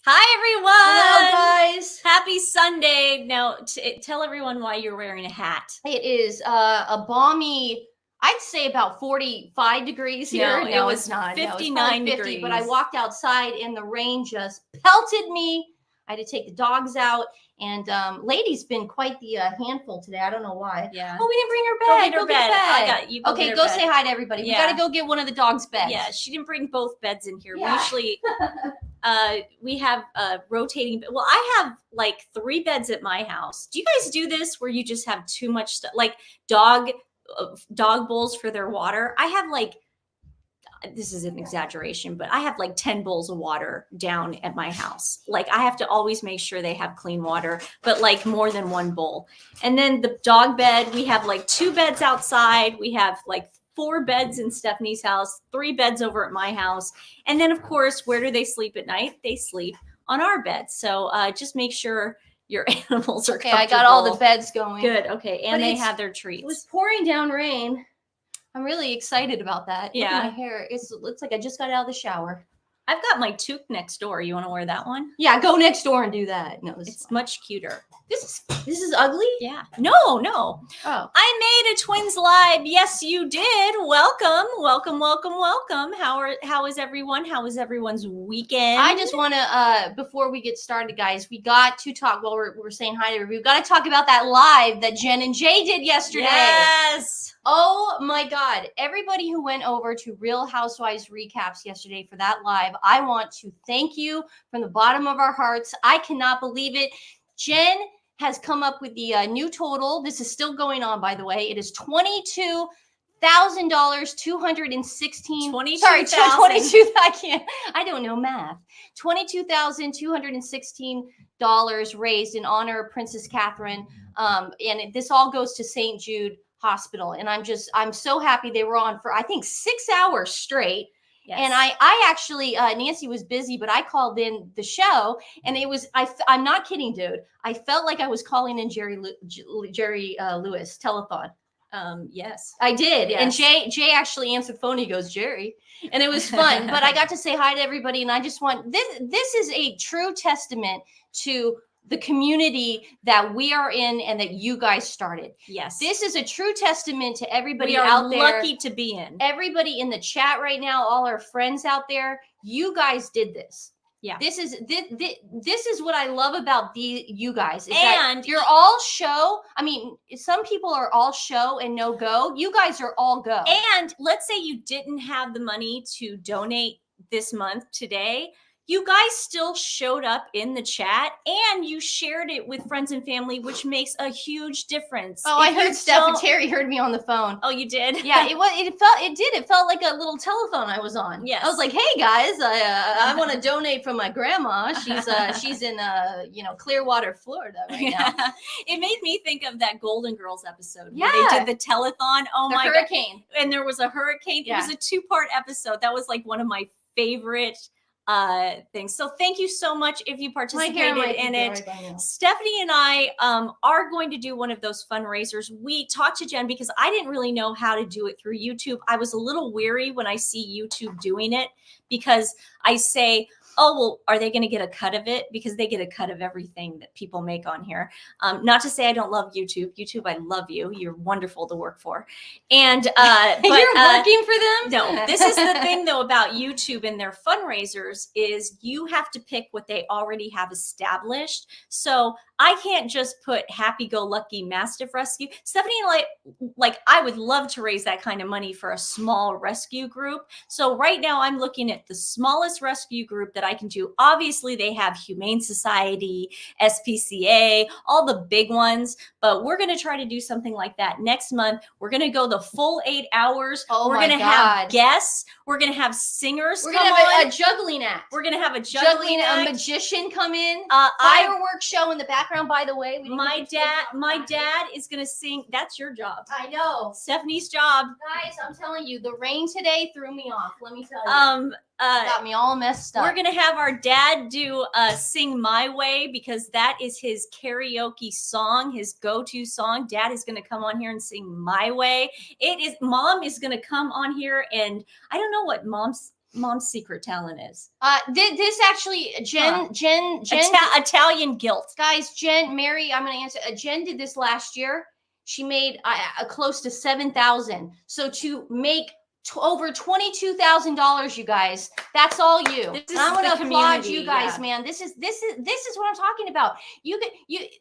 Hi, everyone. Hello, guys. Happy Sunday. Now, tell everyone why you're wearing a hat. It is a balmy, I'd say about 45 degrees here. No, it was it's not. 59 no, it's 50, degrees. But I walked outside and the rain just pelted me. I had to take the dogs out. And Lady's been quite the handful today. I don't know why. Yeah. Oh, we didn't bring her bed. Go get her bed. I got you. Okay, go say hi to everybody. Yeah. We got to go get one of the dogs' beds. Yeah, she didn't bring both beds in here. Yeah. We usually... we have rotating. Well, I have like 3 beds at my house. Do you guys do this where you just have too much stuff, like dog bowls for their water? I have like, this is an exaggeration, but I have like 10 bowls of water down at my house. Like I have to always make sure they have clean water, but like more than 1 bowl. And then the dog bed, we have like 2 beds outside. We have like 4 beds in Stephanie's house, 3 beds over at my house. And then, of course, where do they sleep at night? They sleep on our bed. So just make sure your animals are comfortable. I got all the beds going. Good. Okay. And they have their treats. It was pouring down rain. I'm really excited about that. Yeah. Look at my hair. It looks like I just got out of the shower. I've got my toque next door. You want to wear that one? Yeah, go next door and do that. No, it's much cuter. This is ugly? Yeah. No. Oh. I made a TWiN's live. Yes, you did. Welcome. How is everyone? How was everyone's weekend? I just want to, before we get started, guys, we got to talk, while we're saying hi to everybody, we've got to talk about that live that Jen and Jay did yesterday. Yes. Oh my God. Everybody who went over to Real Housewives Recaps yesterday for that live, I want to thank you from the bottom of our hearts. I cannot believe it. Jen has come up with the new total. This is still going on, by the way. It is $22,000, 216. 22. Sorry, 22. I don't know math. $22,216 raised in honor of Princess Catherine. And this all goes to St. Jude Hospital. And I'm so happy they were on for, I think, 6 hours straight. Yes. And I actually, Nancy was busy, but I called in the show and it was, I'm not kidding, dude. I felt like I was calling in Jerry Lewis telethon. Yes, I did. Yes. And Jay actually answered the phone. He goes, Jerry. And it was fun, but I got to say hi to everybody. And I just want, this is a true testament to the community that we are in and that you guys started. Yes. This is a true testament to everybody out there. Lucky to be in. Everybody in the chat right now, all our friends out there, you guys did this. Yeah. This is what I love about you guys. Is and that you're all show. I mean, some people are all show and no go. You guys are all go. And let's say you didn't have the money to donate this month today. You guys still showed up in the chat and you shared it with friends and family, which makes a huge difference. Oh, I heard Steph and Terry heard me on the phone. Oh, you did? Yeah, it felt like a little telethon I was on. Yes. I was like, hey guys, I want to donate from my grandma. She's in Clearwater, Florida right now. It made me think of that Golden Girls episode where they did the telethon. Oh my hurricane. God. And there was a hurricane. Yeah. It was a 2-part episode. That was like one of my favorite things. So thank you so much if you participated in it. Right, Stephanie and I are going to do one of those fundraisers. We talked to Jen because I didn't really know how to do it through YouTube. I was a little weary when I see YouTube doing it because I say, oh, well, are they going to get a cut of it? Because they get a cut of everything that people make on here. Not to say I don't love YouTube. YouTube, I love you. You're wonderful to work for. And but, you're working for them? No, this is the thing, though, about YouTube and their fundraisers is you have to pick what they already have established. So I can't just put happy-go-lucky Mastiff Rescue. Stephanie and I would love to raise that kind of money for a small rescue group. So right now I'm looking at the smallest rescue group that I can do. Obviously, they have Humane Society, SPCA, all the big ones, but we're going to try to do something like that next month. We're going to go the full 8 hours. We're going to have guests. We're going to have singers. We're going to have a juggling act. We're going to have a juggling act. A magician come in. Fireworks show in the background, by the way. My dad is going to sing. That's your job. I know. Stephanie's job. Guys, I'm telling you, the rain today threw me off. Let me tell you. Got me all messed up. We're going to have our dad do Sing My Way because that is his karaoke song, his go-to song. Dad is going to come on here and sing My Way. Mom is going to come on here and I don't know what mom's mom's secret talent is? This actually, Jen, Italian guilt. Guys, Mary, I'm going to answer. Jen did this last year. She made close to 7,000. So to make over $22,000, you guys, that's all you. I want to applaud you guys, man. This is what I'm talking about.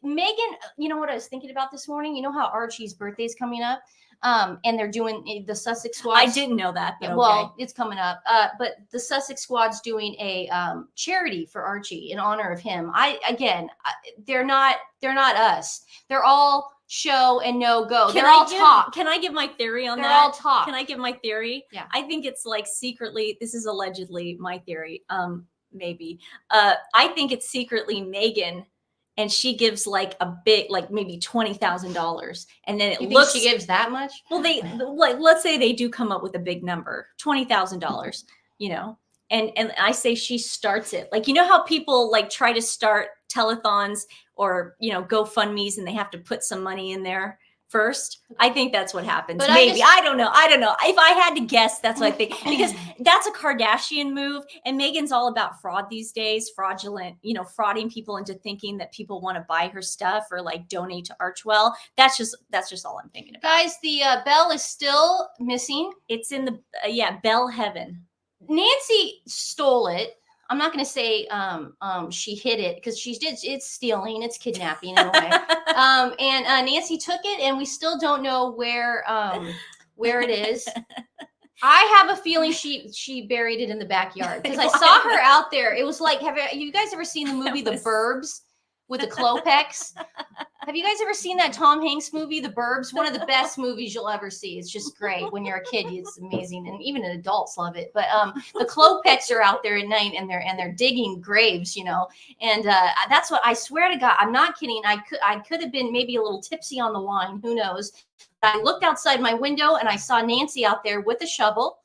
Meghan, you know what I was thinking about this morning? You know how Archie's birthday is coming up? And they're doing the Sussex squad. I didn't know that. But well, it's coming up. But the Sussex squad's doing a charity for Archie in honor of him. They're not us. They're all show and no go. They're all talk. Can I give my theory on that? They're all talk. Can I give my theory? Yeah. I think it's like secretly, this is allegedly my theory. Maybe. I think it's secretly Meghan, and she gives like a big, like maybe $20,000, and then you think she gives that much? Well, they like, let's say they do come up with a big number, $20,000, you know, and I say she starts it. Like, you know how people like try to start telethons or, you know, GoFundMe's, and they have to put some money in there first. I think that's what happens. But maybe. I don't know. If I had to guess, that's what I think, because that's a Kardashian move. And Meghan's all about fraud these days, fraudulent, you know, frauding people into thinking that people want to buy her stuff or like donate to Archwell. That's just all I'm thinking about. Guys, the bell is still missing. It's in the, bell heaven. Nancy stole it. I'm not going to say she hid it, because she did. It's stealing. It's kidnapping in a way. And Nancy took it, and we still don't know where it is. I have a feeling she buried it in the backyard, because I saw her out there. It was like, have you guys ever seen the movie The Burbs with the Klopex? Have you guys ever seen that Tom Hanks movie, The Burbs? One of the best movies you'll ever see. It's just great. When you're a kid, it's amazing, and even adults love it. But the Klopex are out there at night, and they're digging graves, you know. And that's what I swear to God, I'm not kidding. I could have been maybe a little tipsy on the wine. Who knows? I looked outside my window, and I saw Nancy out there with a shovel.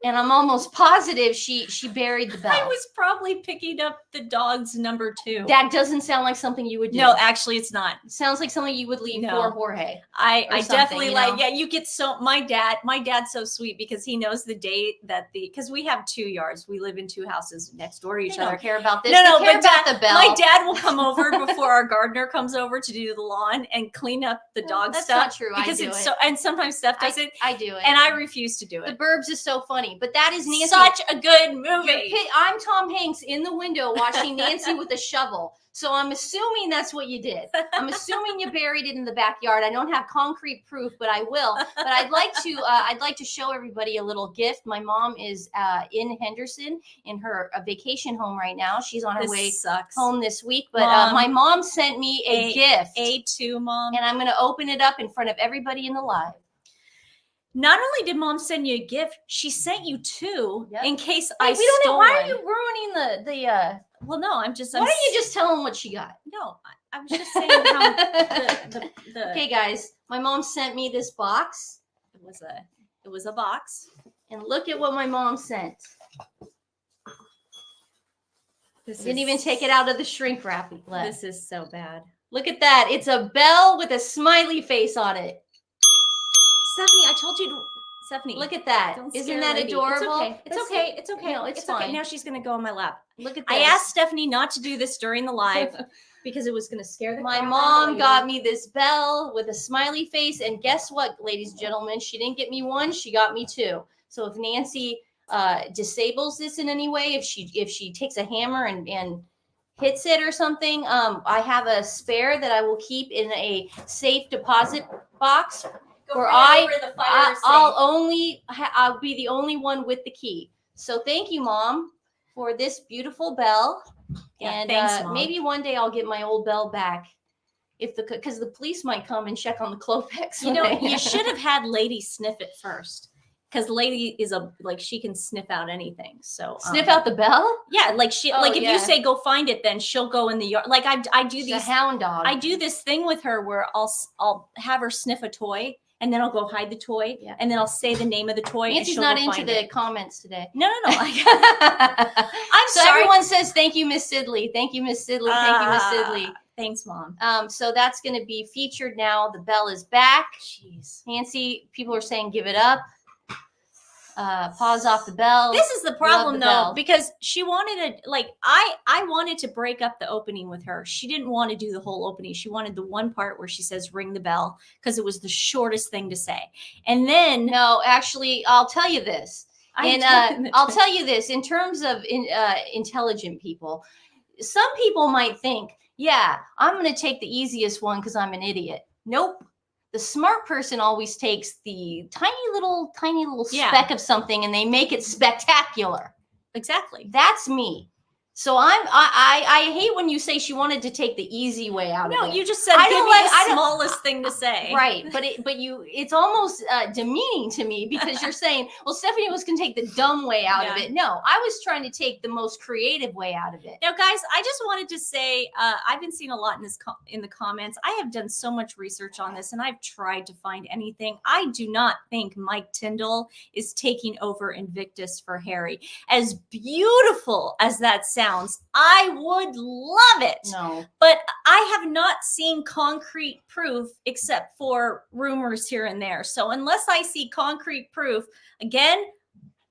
And I'm almost positive she buried the bell. I was probably picking up the dog's number 2. That doesn't sound like something you would do. No, actually, it's not. It sounds like something you would leave for Jorge. I definitely like, you get so, my dad's so sweet, because he knows the day that because we have 2 yards. We live in 2 houses next door to each other. Don't care about this. No, care about the bell. My dad will come over before our gardener comes over to do the lawn and clean up the dog stuff. That's not true. Because it's so, and sometimes Steph does it. I do it. And I refuse to do it. The Burbs is so funny, but that is Nancy. Such a good movie. I'm Tom Hanks in the window watching Nancy with a shovel. So I'm assuming that's what you did. I'm assuming you buried it in the backyard. I don't have concrete proof, but I will. But I'd like to show everybody a little gift. My mom is in Henderson in her vacation home right now. She's on her way home this week. But my mom sent me a gift. A2, Mom. And I'm going to open it up in front of everybody in the live. Not only did Mom send you a gift, she sent you 2 in case I stole don't know. Why one. are you ruining the Well, no, I'm just. Why don't you just tell them what she got? No, I was just saying how the. Okay, guys, my mom sent me this box. It was a box, and look at what my mom sent. Didn't even take it out of the shrink wrap. This is so bad. Look at that! It's a bell with a smiley face on it. Stephanie, I told you to. Stephanie, look at that. Isn't that adorable? It's okay. It's okay. No, it's fine. Okay. Now she's going to go on my lap. Look at this. I asked Stephanie not to do this during the live because it was going to scare the My mom got me this bell with a smiley face. And guess what, ladies and gentlemen? She didn't get me 1. She got me 2. So if Nancy disables this in any way, if she takes a hammer and hits it or something, I have a spare that I will keep in a safe deposit box. Where I'll be the only one with the key. So thank you, Mom, for this beautiful bell. Yeah, and thanks, Mom. Maybe one day I'll get my old bell back, because the police might come and check on the Klopex. You know, you should have had Lady sniff it first, because Lady is she can sniff out anything. So sniff out the bell. Yeah, if you say go find it, then she'll go in the yard. Like I do She's a hound dog. I do this thing with her where I'll have her sniff a toy. And then I'll go hide the toy, and then I'll say the name of the toy. Nancy's not into the comments today. No. I'm so sorry. Everyone says thank you, Miss Sidley. Thank you, Miss Sidley. Thank you, Miss Sidley. Thanks, Mom. So that's going to be featured now. The bell is back. Jeez, Nancy, people are saying give it up. Pause off the bell. This is the problem, though, bell. because she wanted to, like, I wanted to break up the opening with her. She didn't want to do the whole opening. She wanted the one part where she says, ring the bell, because it was the shortest thing to say. And then... No, actually, I'll tell you this. I'll tell you this, in terms of intelligent people, some people might think, yeah, I'm going to take the easiest one because I'm an idiot. Nope. The smart person always takes the tiny little speck of something and they make it spectacular. Exactly. That's me. So I hate when you say she wanted to take the easy way out of it. No, you just said give me the smallest thing to say. Right, but it's almost demeaning to me because you're saying, well, Stephanie was going to take the dumb way out of it. No, I was trying to take the most creative way out of it. Now, guys, I just wanted to say I've been seeing a lot in the comments. I have done so much research on this, and I've tried to find anything. I do not think Mike Tyndall is taking over Invictus for Harry. As beautiful as that sounds, I would love it. No. But I have not seen concrete proof except for rumors here and there. So unless I see concrete proof, again,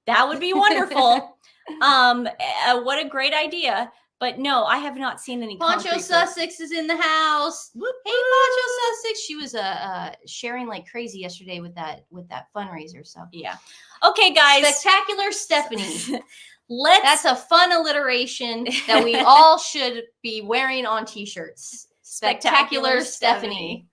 that would be wonderful. What a great idea. But no, I have not seen any concrete Poncho Sussex is in the house. Whoop, hey, Poncho Sussex. She was sharing like crazy yesterday with that fundraiser. So yeah. Okay, guys. Spectacular Stephanie. That's a fun alliteration that we all should be wearing on t-shirts. Spectacular Stephanie.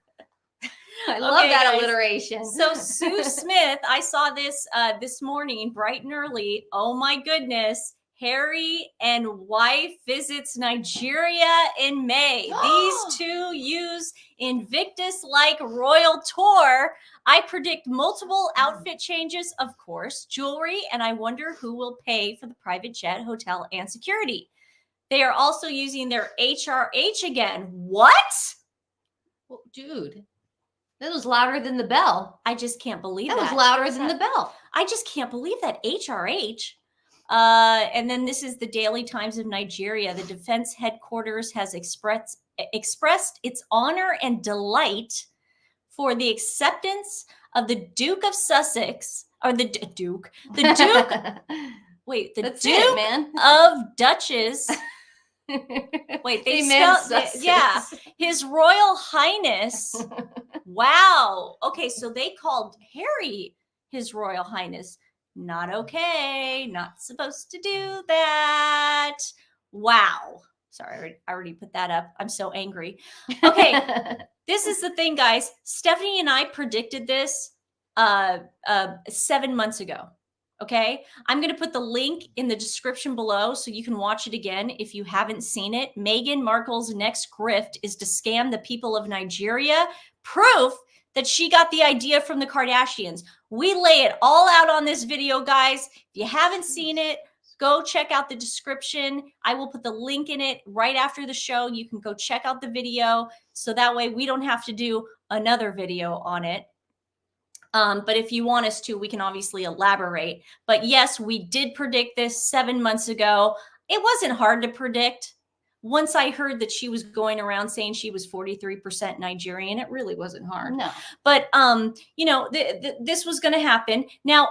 I love that guys. Alliteration. So Sue Smith, I saw this this morning, bright and early. Oh my goodness. Harry and wife visits Nigeria in May. These two use Invictus-like royal tour. I predict multiple outfit changes, of course, jewelry, and I wonder who will pay for the private jet, hotel, and security. They are also using their HRH again. What? Well, dude, that was louder than the bell. I just can't believe that. That was louder than the bell. I just can't believe that. HRH. And then this is the Daily Times of Nigeria. The defense headquarters has expressed its honor and delight for the acceptance of the Duke of Sussex, or the Duke, wait, the That's Duke it, man. of Duchess. Wait, they spelled, yeah, His Royal Highness. Wow. Okay, so they called Harry His Royal Highness. Not okay. Not supposed to do that. Wow. Sorry, I already put that up. I'm so angry. Okay, this is the thing, guys. Stephanie and I predicted this 7 months ago. Okay, I'm going to put the link in the description below so you can watch it again if you haven't seen it. Meghan Markle's next grift is to scam the people of Nigeria. Proof that she got the idea from the Kardashians. We lay it all out on this video, guys. If you haven't seen it, go check out the description. I will put the link in it right after the show. You can go check out the video so that way we don't have to do another video on it. But if you want us to, we can obviously elaborate. But yes, we did predict this 7 months ago. It wasn't hard to predict. Once I heard that she was going around saying she was 43% Nigerian, it really wasn't hard. No. But, you know, this was going to happen. Now,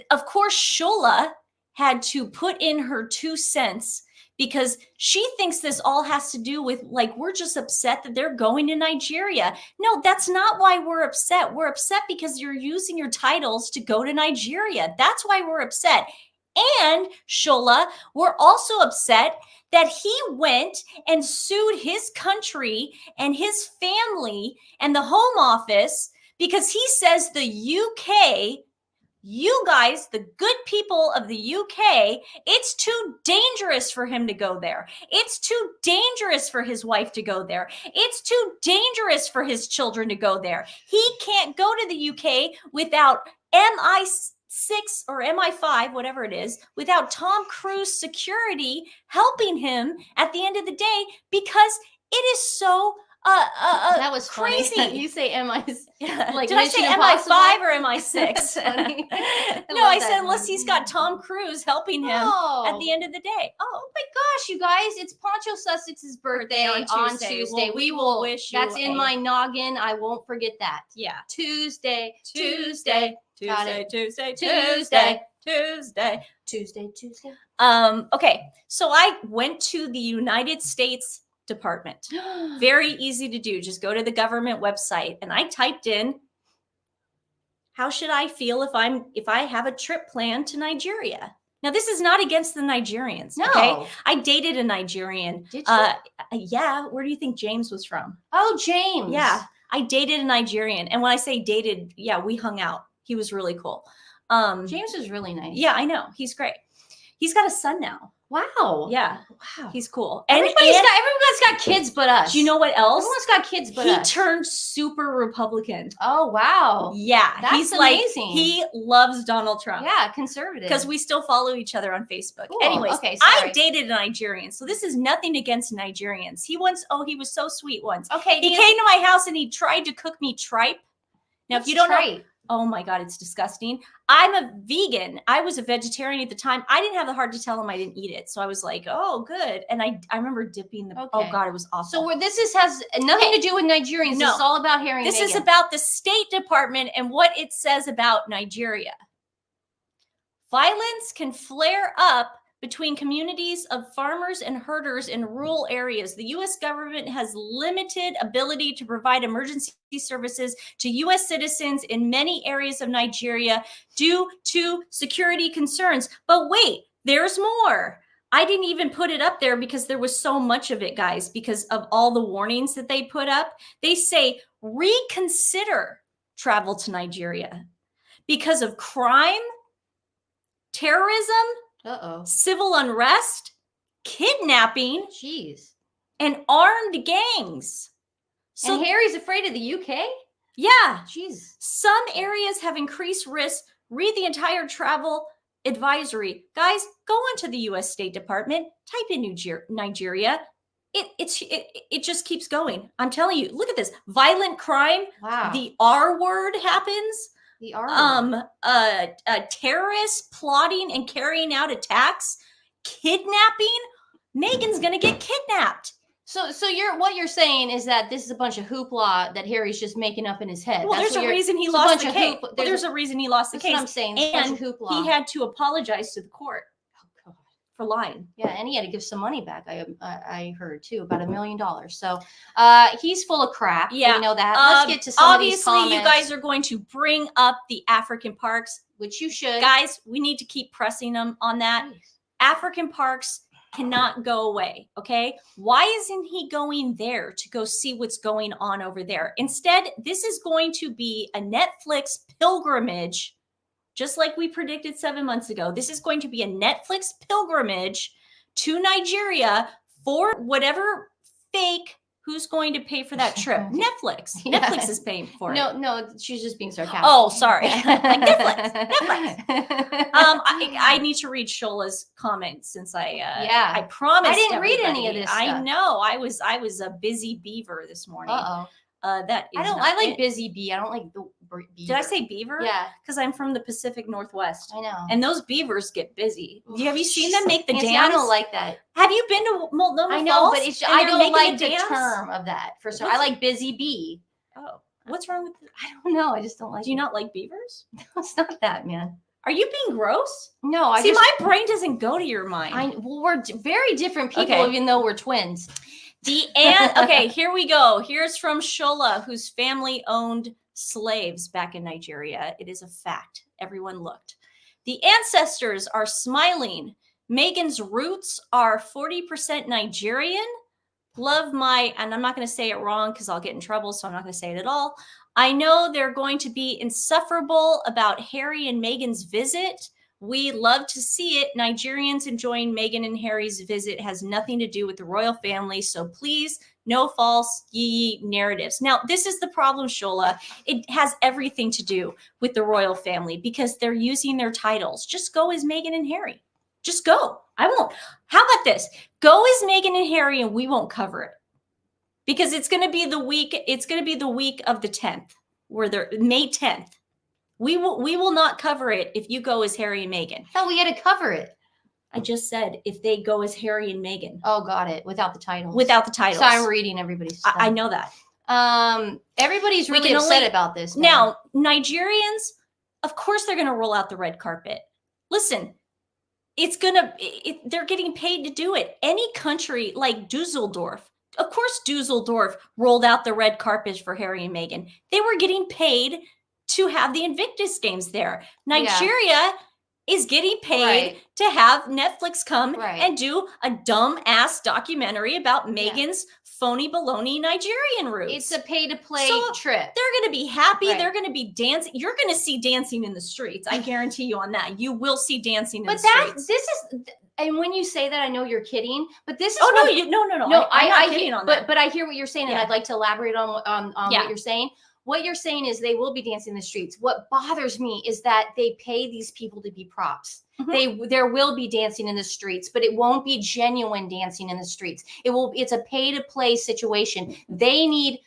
of course, Shola had to put in her 2 cents because she thinks this all has to do with, like, we're just upset that they're going to Nigeria. No, that's not why we're upset. We're upset because you're using your titles to go to Nigeria. That's why we're upset. And Shola, we're also upset that he went and sued his country and his family and the Home Office because he says the UK, you guys, the good people of the UK, it's too dangerous for him to go there. It's too dangerous for his wife to go there. It's too dangerous for his children to go there. He can't go to the UK without MI6 or MI5, whatever it is, without Tom Cruise security helping him at the end of the day because it is so that was crazy. Funny. You say MI, like did I say MI5 or MI6? No, I said unless he's got Tom Cruise helping him at the end of the day. Oh my gosh, you guys! It's Poncho Sussex's birthday on Tuesday. Well, we will wish you. That's in my noggin. I won't forget that. Yeah. Tuesday. Tuesday. Tuesday. Tuesday. Okay, so I went to the United States Department. Very easy to do. Just go to the government website, and I typed in, how should I feel if I have a trip planned to Nigeria? Now, this is not against the Nigerians. No. Okay, I dated a Nigerian. Did you? Yeah. Where do you think James was from? Oh, James. Yeah, I dated a Nigerian, and when I say dated, yeah, we hung out. He was really cool. James is really nice. Yeah, I know. He's great. He's got a son now. Wow. Yeah. Wow. He's cool. Everyone's got kids but us. Do you know what else? Everyone's got kids but us. He turned super Republican. Oh, wow. Yeah. That's he's amazing. Like, he loves Donald Trump. Yeah, conservative. Because we still follow each other on Facebook. Cool. Anyways, okay, sorry. I dated a Nigerian, so this is nothing against Nigerians. He was so sweet once. Okay. He came to my house and he tried to cook me tripe. Now, if you don't know, oh my God, it's disgusting. I'm a vegan. I was a vegetarian at the time. I didn't have the heart to tell him I didn't eat it. So I was like, oh, good. And I remember dipping the, oh God, it was awful. So has nothing to do with Nigerians. No. This is all about Harry and This Meghan. is about the State Department and what it says about Nigeria. Violence can flare up between communities of farmers and herders in rural areas. The U.S. government has limited ability to provide emergency services to U.S. citizens in many areas of Nigeria due to security concerns. But wait, there's more. I didn't even put it up there because there was so much of it, guys, because of all the warnings that they put up. They say, reconsider travel to Nigeria because of crime, terrorism, civil unrest, kidnapping, and armed gangs. So, and Harry's afraid of the UK? Yeah. Jeez. Some areas have increased risk. Read the entire travel advisory. Guys, go onto the U.S. State Department, type in Nigeria. It just keeps going. I'm telling you, look at this. Violent crime. Wow. The R word happens. The R word. Terrorists plotting and carrying out attacks, kidnapping. Meghan's gonna get kidnapped. So what you're saying is that this is a bunch of hoopla that Harry's just making up in his head. Well, there's a reason he lost the case. There's a reason he lost the case. That's what I'm saying. And he had to apologize to the court for lying. Yeah, and he had to give some money back. I heard too, about $1 million. So he's full of crap. Yeah, we know that. Let's get to some of these comments. Obviously, you guys are going to bring up the African parks, which you should. Guys, we need to keep pressing them on that. Nice. African parks cannot go away. Okay, why isn't he going there to go see what's going on over there? Instead, this is going to be a Netflix pilgrimage. Just like we predicted 7 months ago, this is going to be a Netflix pilgrimage to Nigeria for whatever fake. Who's going to pay for that trip? Netflix. Yeah. Netflix is paying for it. No, she's just being sarcastic. Oh, sorry. Like Netflix. I need to read Shola's comment since I promised. I didn't read any of this stuff. I know. I was a busy beaver this morning. I like busy bee. I don't like the beaver. Did I say beaver? Yeah. Because I'm from the Pacific Northwest. I know. And those beavers get busy. Have you seen them make the dance? I don't like that. Have you been to Multnomah I know, Falls? But I don't like the term of that. For sure, I like busy bee. Oh, what's wrong with it? I don't know. I just don't like. Do you not like beavers? No, it's not that, man. Are you being gross? No, my brain doesn't go to your mind. We're very different people, even though we're twins. Okay, here we go. Here's from Shola, whose family owned slaves back in Nigeria. It is a fact. Everyone looked. The ancestors are smiling. Meghan's roots are 40% Nigerian. And I'm not going to say it wrong because I'll get in trouble, so I'm not going to say it at all. I know they're going to be insufferable about Harry and Meghan's visit. We love to see it. Nigerians enjoying Meghan and Harry's visit has nothing to do with the royal family. So please, no false narratives. Now, this is the problem, Shola. It has everything to do with the royal family because they're using their titles. Just go as Meghan and Harry. Just go. I won't. How about this? Go as Meghan and Harry and we won't cover it. Because it's going to be the week. It's going to be the week of the 10th, where they're May 10th. We will not cover it if you go as Harry and Meghan. I thought we had to cover it. I just said if they go as Harry and Meghan. Oh, got it. Without the titles. Without the titles. So I'm reading everybody's stuff. I know that. Everybody's really upset about this. Now, Nigerians, of course, they're going to roll out the red carpet. Listen, they're getting paid to do it. Any country like Dusseldorf, of course, Dusseldorf rolled out the red carpet for Harry and Meghan. They were getting paid to have the Invictus Games there. Nigeria is getting paid to have Netflix come and do a dumb ass documentary about Meghan's phony baloney Nigerian roots. It's a pay to play trip. They're going to be happy. They're going to be dancing. You're going to see dancing in the streets. I guarantee you on that. You will see dancing in the streets. And when you say that, I know you're kidding, but this is no. No, I'm not kidding on that. But I hear what you're saying, and I'd like to elaborate on what you're saying. What you're saying is they will be dancing in the streets. What bothers me is that they pay these people to be props. There will be dancing in the streets, but it won't be genuine dancing in the streets. It's a pay to play situation. They need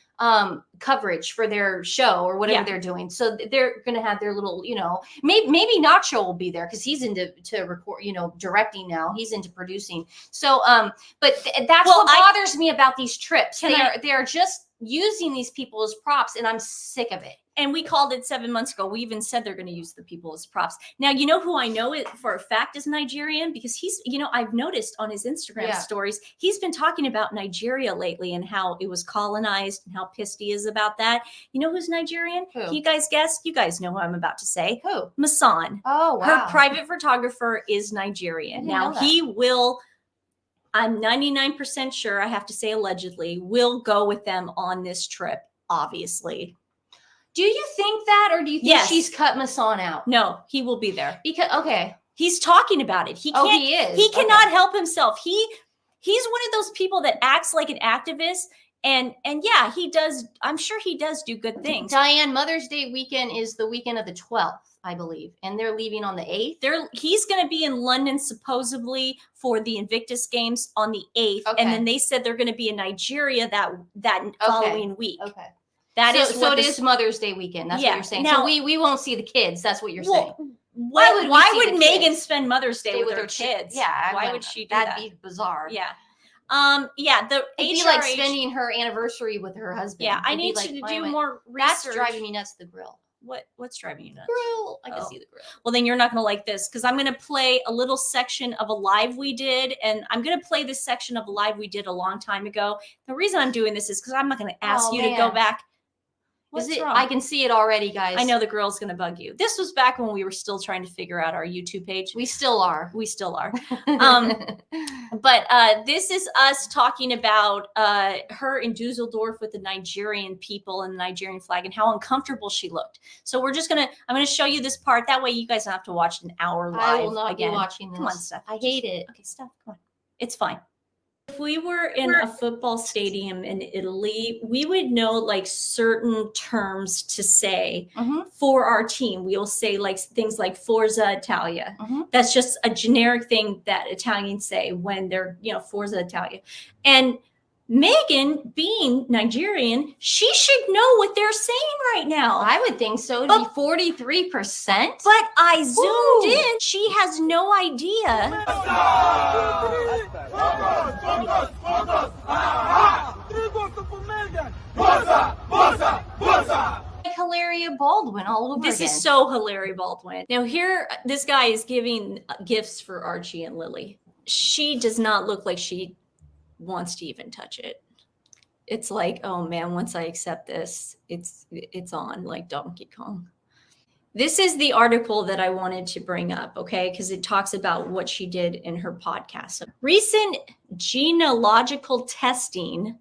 coverage for their show or whatever they're doing. So they're going to have their little, maybe Nacho will be there because he's into record, directing now. He's into producing. So, but that's what bothers me about these trips. They're just using these people as props, and I'm sick of it. And we called it 7 months ago. We even said they're going to use the people as props. Now, you know who I know it for a fact is Nigerian, because he's, I've noticed on his Instagram stories, he's been talking about Nigeria lately and how it was colonized and how pissed he is about that. You know who's Nigerian? Who? Can you guys guess? You guys know who I'm about to say. Who? Masan. Oh, wow. Her private photographer is Nigerian. Now, he will, I'm 99% sure, I have to say allegedly, will go with them on this trip, obviously. Do you think that, or do you think she's cut Masan out? No, he will be there. Because he's talking about it. He can't. Oh, he is. He cannot help himself. He's one of those people that acts like an activist, and yeah, he does. I'm sure he does do good things. Diane, Mother's Day weekend is the weekend of the 12th, I believe, and they're leaving on the 8th. He's going to be in London supposedly for the Invictus Games on the 8th, and then they said they're going to be in Nigeria that following week. Okay. So it is Mother's Day weekend. That's what you're saying. Now, so we won't see the kids. That's what you're saying. Why would Meghan spend Mother's Day with her kids? Yeah. Why would she do that? That'd be bizarre. Yeah. It'd be like spending her anniversary with her husband. Yeah. I need you to do more research. That's driving me nuts, the grill. What's driving you nuts? Grill. I can see the grill. Well, then you're not going to like this, because I'm going to play a little section of a live we did, and I'm going to play this section of a live we did a long time ago. The reason I'm doing this is because I'm not going to ask you to go back. What's wrong? I can see it already, guys. I know the girl's going to bug you. This was back when we were still trying to figure out our YouTube page. We still are. But this is us talking about her in Dusseldorf with the Nigerian people and the Nigerian flag and how uncomfortable she looked. So I'm going to show you this part. That way you guys don't have to watch an hour live. I will not be watching this. Come on, Steph. I hate it. Okay, Steph, come on. It's fine. If we were in a football stadium in Italy, we would know like certain terms to say for our team. We'll say like things like Forza Italia. That's just a generic thing that Italians say when they're, Forza Italia. And Meghan, being Nigerian, she should know what they're saying right now. I would think so. It'd be 43%. But I zoomed in. She has no idea. Like Hilaria Baldwin all over This again. is so Hilaria Baldwin. Now here, this guy is giving gifts for Archie and Lily. She does not look like she wants to even touch it. It's like, oh man, once I accept this, it's on like Donkey Kong. This is the article that I wanted to bring up, okay? Because it talks about what she did in her podcast. So, recent genealogical testing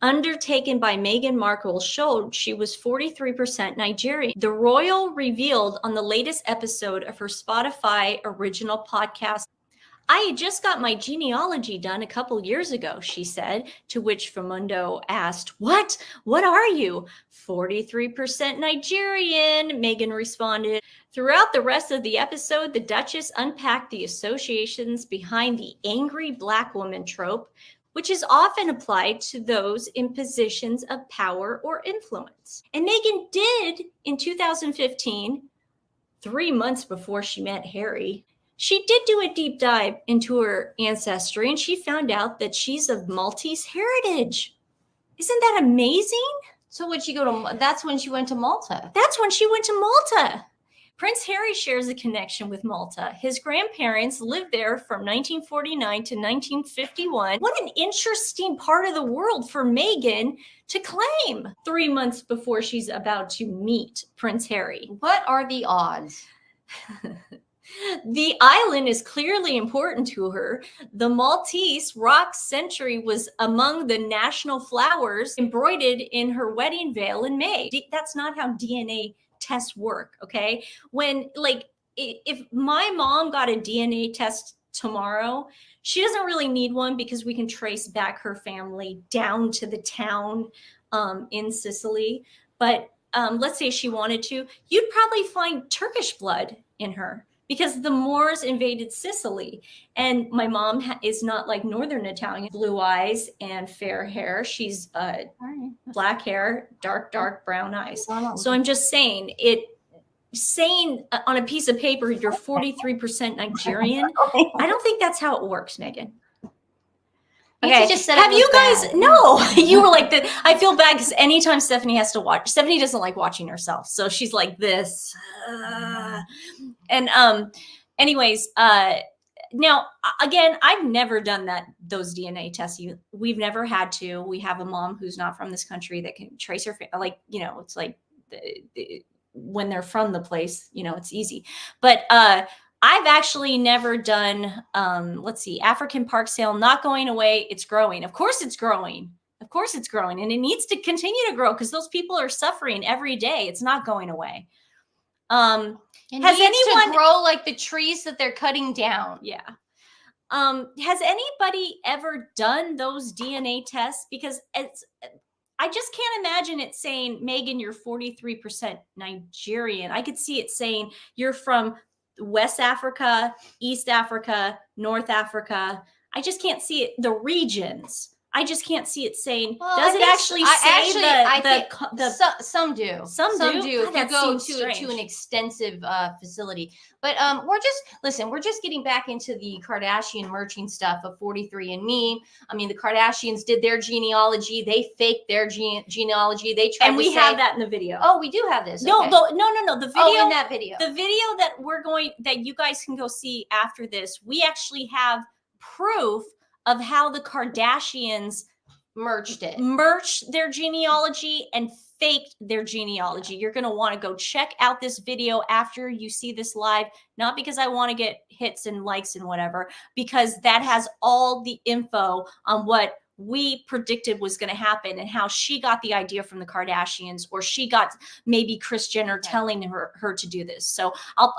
undertaken by Meghan Markle showed she was 43% Nigerian. The royal revealed on the latest episode of her Spotify original podcast, "I had just got my genealogy done a couple years ago," she said, to which Famundo asked, What are you? 43% Nigerian, Meghan responded. Throughout the rest of the episode, the Duchess unpacked the associations behind the angry Black woman trope, which is often applied to those in positions of power or influence. And Meghan did in 2015, 3 months before she met Harry. She did do a deep dive into her ancestry, and she found out that she's of Maltese heritage. Isn't that amazing? So would she go to? That's when she went to Malta. That's when she went to Malta. Prince Harry shares a connection with Malta. His grandparents lived there from 1949 to 1951. What an interesting part of the world for Meghan to claim 3 months before she's about to meet Prince Harry. What are the odds? The island is clearly important to her. The Maltese rock century was among the national flowers embroidered in her wedding veil in May. That's not how DNA tests work, okay? When, like, if my mom got a DNA test tomorrow, she doesn't really need one because we can trace back her family down to the town in Sicily. But let's say she wanted to, you'd probably find Turkish blood in her, because the Moors invaded Sicily. And my mom is not like Northern Italian, blue eyes and fair hair. She's black hair, dark brown eyes. So I'm just saying, saying on a piece of paper you're 43% Nigerian, I don't think that's how it works, Meghan. Okay. Just said have you guys bad. No, you were like that. I feel bad because anytime Stephanie has to watch, Stephanie doesn't like watching herself, so she's like this. And anyways, now again, I've never done those DNA tests. We've never had to. We have a mom who's not from this country that can trace her, like, you know, it's like when they're from the place, you know, it's easy. But I've actually never done, let's see, African park sale, not going away. It's growing. Of course it's growing. Of course it's growing. And it needs to continue to grow because those people are suffering every day. It's not going away. Has anyone to grow like the trees that they're cutting down? Yeah. Has anybody ever done those DNA tests? Because I just can't imagine it saying, Meghan, you're 43% Nigerian. I could see it saying you're from West Africa, East Africa, North Africa. I just can't see it. The regions. I just can't see it saying. Well, does it actually say some do. Some do. If you go to an extensive facility. But we're just getting back into the Kardashian merching stuff of 43andMe. I mean, the Kardashians did their genealogy. They faked their genealogy. They tried, and we have that in the video. Oh, we do have this. No, okay. No. The video. Oh, in that video. The video that you guys can go see after this. We actually have proof of how the Kardashians merged their genealogy and faked their genealogy. You're going to want to go check out this video after you see this live, not because I want to get hits and likes and whatever, because that has all the info on what we predicted was going to happen and how she got the idea from the Kardashians, or she got maybe Kris Jenner telling her to do this. So I'll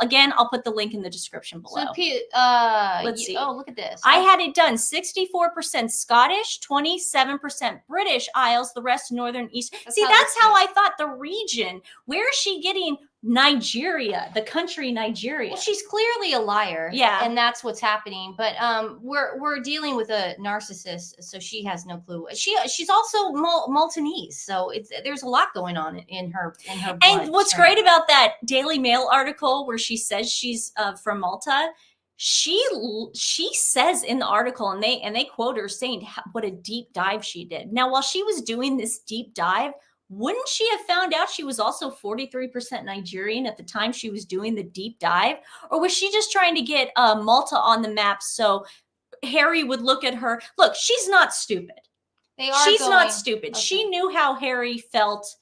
put the link in the description below. Let's see. Oh, look at this. I had it done 64% Scottish, 27% British Isles, the rest Northern East. That's how I thought the region. Where is she getting Nigeria, the country Nigeria? Well, she's clearly a liar. Yeah. And that's what's happening. But we're dealing with a narcissist, so she has no clue. She's also Maltese, so there's a lot going on in her blood. And what's great about that Daily Mail article where she says she's from Malta, she says in the article, and they quote her saying what a deep dive she did. Now, while she was doing this deep dive, wouldn't she have found out she was also 43% Nigerian at the time she was doing the deep dive? Or was she just trying to get Malta on the map so Harry would look at her? Look, she's not stupid. She's not stupid. Okay. She knew how Harry felt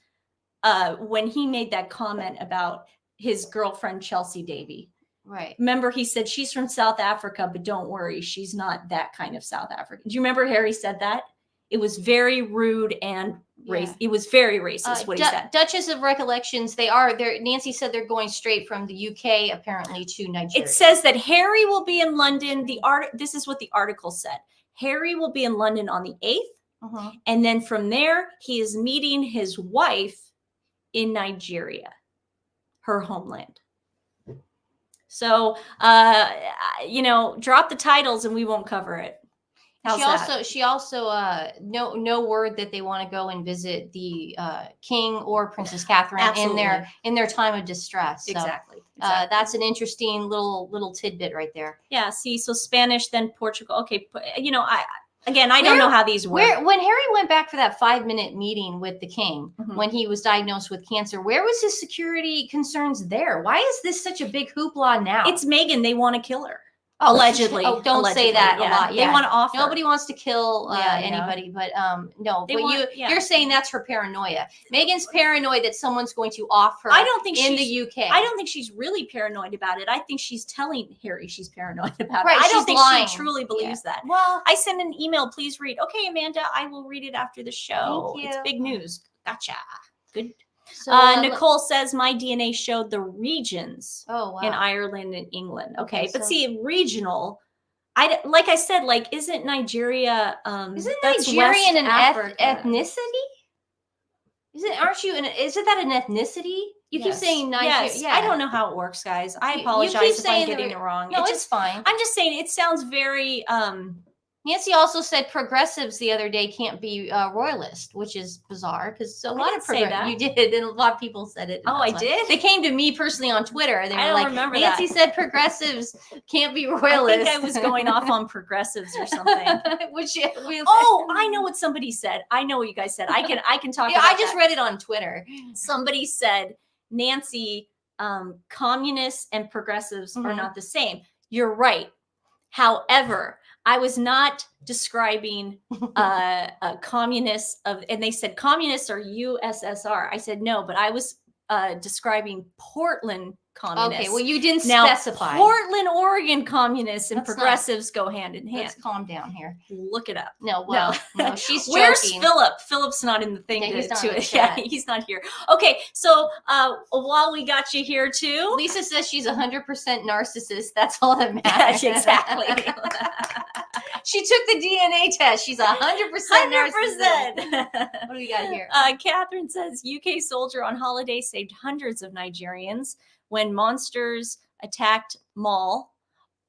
when he made that comment about his girlfriend, Chelsea Davy. Right. Remember, he said, she's from South Africa, but don't worry, she's not that kind of South African. Do you remember Harry said that? It was very rude and racist. It was very racist what he said. Duchess of Recollections, Nancy said they're going straight from the UK apparently to Nigeria. It says that Harry will be in London. This is what the article said. Harry will be in London on the 8th. And then from there, he is meeting his wife in Nigeria, her homeland. So, drop the titles and we won't cover it. She also no word that they want to go and visit the King or Princess Catherine in their time of distress. So, exactly. That's an interesting little tidbit right there. Yeah. See, so Spanish, then Portugal. Okay. Again, I don't know how these work. When Harry went back for that 5-minute meeting with the king, when he was diagnosed with cancer, where was his security concerns there? Why is this such a big hoopla now? It's Meghan. They want to kill her. Allegedly. Oh, don't say that a lot. Yeah. They want to offer. Nobody wants to kill anybody, but no. But you're saying that's her paranoia. Meghan's paranoid that someone's going to off her. I don't think in the UK. I don't think she's really paranoid about it. I think she's telling Harry she's paranoid about it. I don't think lying. She truly believes that. Well, I sent an email. Please read. Okay, Amanda, I will read it after the show. Thank you. It's big news. Gotcha. Good. So, Nicole says my DNA showed the regions in Ireland and England. Okay, but see, regional. Like I said, isn't Nigeria? Isn't Nigerian an ethnicity? Aren't you? Isn't that an ethnicity? You keep saying Nigeria. Yes. Yeah. I don't know how it works, guys. I apologize if I'm getting it wrong. No, it's fine. I'm just saying it sounds very. Nancy also said progressives the other day can't be royalist, which is bizarre because a lot of you did, and a lot of people said it. Oh, I did. They came to me personally on Twitter. They were I don't remember Nancy said progressives can't be royalist. I think I was going off on progressives or something. I know what somebody said. I know what you guys said. I can talk. I just read it on Twitter. Somebody said, Nancy, communists and progressives are not the same. You're right. However, I was not describing communists and they said communists are USSR. I said no, but I was describing Portland communists. Okay, well, you didn't specify. Portland, Oregon communists and progressives go hand in hand. Let's calm down here. Look it up. No, she's joking. Where's Philip? Philip's not in the thing to it. Yeah, he's not here. Okay, so while we got you here too, Lisa says she's 100% narcissist. That's all that matters. Exactly. She took the DNA test. She's 100% narcissist. What do we got here? Catherine says UK soldier on holiday saved hundreds of Nigerians when monsters attacked mall.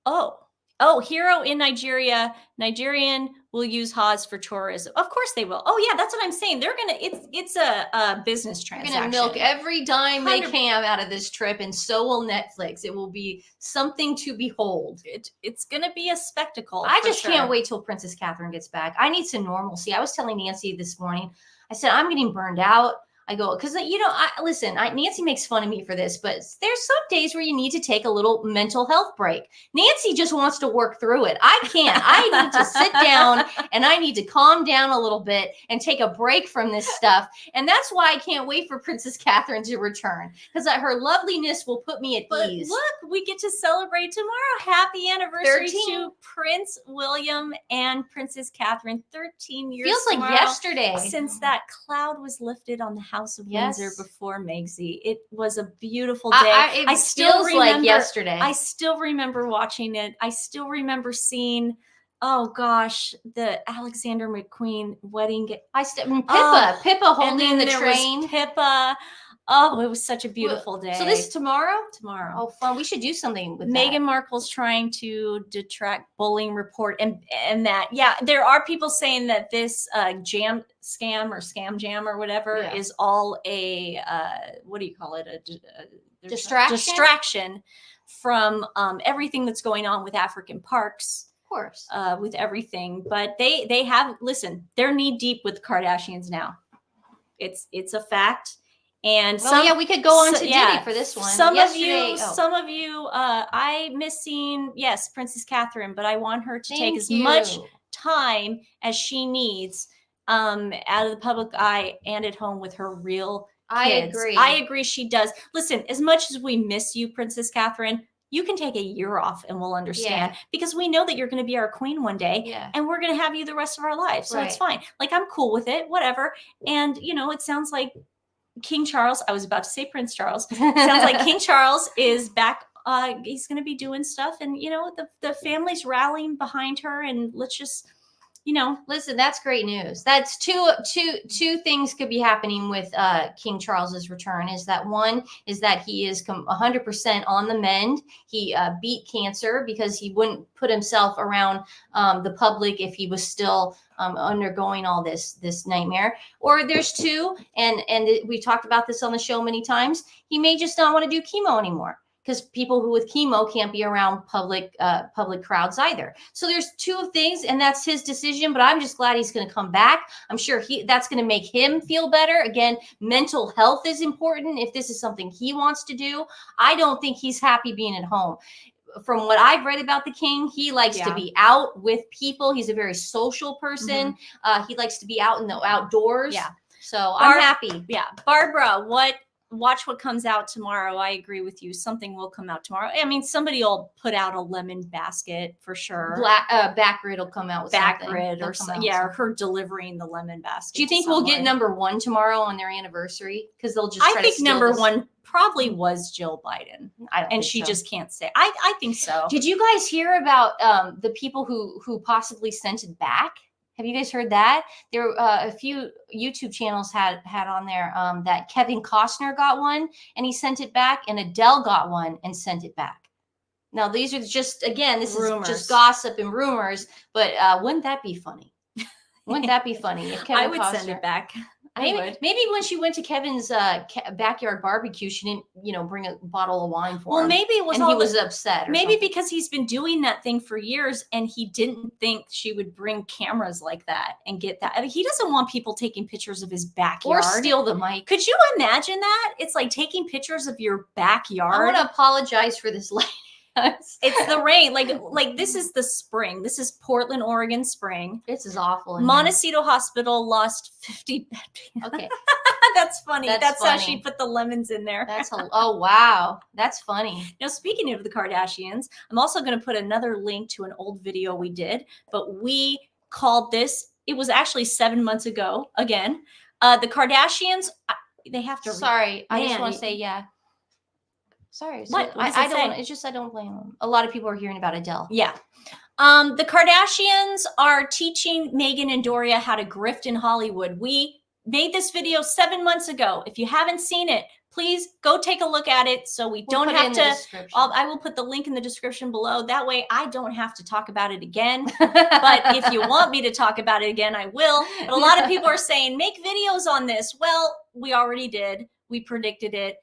Oh, hero in Nigeria. Nigerian will use Haas for tourism. Of course they will. Oh yeah, that's what I'm saying. They're gonna. It's a business transaction. They're gonna milk every dime they can out of this trip, and so will Netflix. It will be something to behold. It's gonna be a spectacle. I just can't wait till Princess Catherine gets back. I need some normalcy. I was telling Nancy this morning. I said I'm getting burned out. I go, because, Nancy makes fun of me for this, but there's some days where you need to take a little mental health break. Nancy just wants to work through it. I can't. I need to sit down and I need to calm down a little bit and take a break from this stuff. And that's why I can't wait for Princess Catherine to return, because her loveliness will put me at ease. Look, we get to celebrate tomorrow. Happy anniversary to Prince William and Princess Catherine. 13 years. Feels like yesterday since that cloud was lifted on the House of Windsor before Megsy. It was a beautiful day. I still remember, like yesterday. I still remember watching it. I still remember seeing, the Alexander McQueen wedding. Pippa holding the train. Pippa. Oh, it was such a beautiful day. So this is tomorrow? Tomorrow. Oh, fun. We should do something with Meghan Markle's trying to detract bullying report and that. Yeah, there are people saying that this scam jam or whatever is all a what do you call it? A distraction from everything that's going on with African parks. Of course. With everything. But they have, listen, they're knee deep with Kardashians now. It's a fact. And we could go on to Diddy for this one. Some of you, I miss seeing, Princess Catherine, but I want her to take as much time as she needs out of the public eye and at home with her real kids. I agree she does. Listen, as much as we miss you, Princess Catherine, you can take a year off and we'll understand because we know that you're going to be our queen one day and we're going to have you the rest of our lives. So it's fine. Like, I'm cool with it, whatever. And, it sounds like King Charles, I was about to say Prince Charles. Sounds like King Charles is back. He's going to be doing stuff, and the family's rallying behind her. And let's just, listen. That's great news. That's two things could be happening with King Charles's return. Is that one is that he is 100% on the mend. He beat cancer because he wouldn't put himself around the public if he was still undergoing all this nightmare. Or there's two, and we talked about this on the show many times. He may just not want to do chemo anymore. because people who with chemo can't be around public crowds either. So there's two things, and that's his decision. But I'm just glad he's going to come back. I'm sure that's going to make him feel better. Again, mental health is important if this is something he wants to do. I don't think he's happy being at home. From what I've read about the king, he likes to be out with people. He's a very social person. He likes to be out in the outdoors. Yeah. So I'm happy. Yeah. Barbara, watch what comes out tomorrow. I agree with you. Something will come out tomorrow. I mean, somebody will put out a lemon basket for sure. Backgrid will come out with Backgrid or something. Yeah, or her delivering the lemon basket. Do you think we'll get #1 tomorrow on their anniversary? Because they'll just I think #1 probably was Jill Biden. And she just can't say. I think so. Did you guys hear about the people who possibly sent it back? Have you guys heard that? There were a few YouTube channels had on there that Kevin Costner got one and he sent it back, and Adele got one and sent it back. Now, these are just, again, this rumors. Is just gossip and rumors, but wouldn't that be funny? Wouldn't that be funny if Kevin I would Costner, send it back. Maybe when she went to Kevin's backyard barbecue, she didn't, bring a bottle of wine for him. Well, maybe it was he was upset. Maybe because he's been doing that thing for years, and he didn't think she would bring cameras like that and get that. I mean, he doesn't want people taking pictures of his backyard or steal the mic. Could you imagine that? It's like taking pictures of your backyard. I want to apologize for this lady. It's the rain. Like this is the spring. This is Portland, Oregon spring. This is awful. Montecito Hospital lost 50 bed. Okay. That's funny. That's how she put the lemons in there. Oh, wow. That's funny. Now, speaking of the Kardashians, I'm also going to put another link to an old video we did, but we called this, it was actually 7 months ago. Again, the Kardashians, they have to. Sorry. I just want to say, yeah. Sorry. So what? I don't. It's just I don't blame them. A lot of people are hearing about Adele. Yeah. The Kardashians are teaching Meghan and Doria how to grift in Hollywood. We made this video 7 months ago. If you haven't seen it, please go take a look at it so we don't have to. I will put the link in the description below. That way I don't have to talk about it again. But if you want me to talk about it again, I will. But a lot of people are saying, make videos on this. Well, we already did. We predicted it.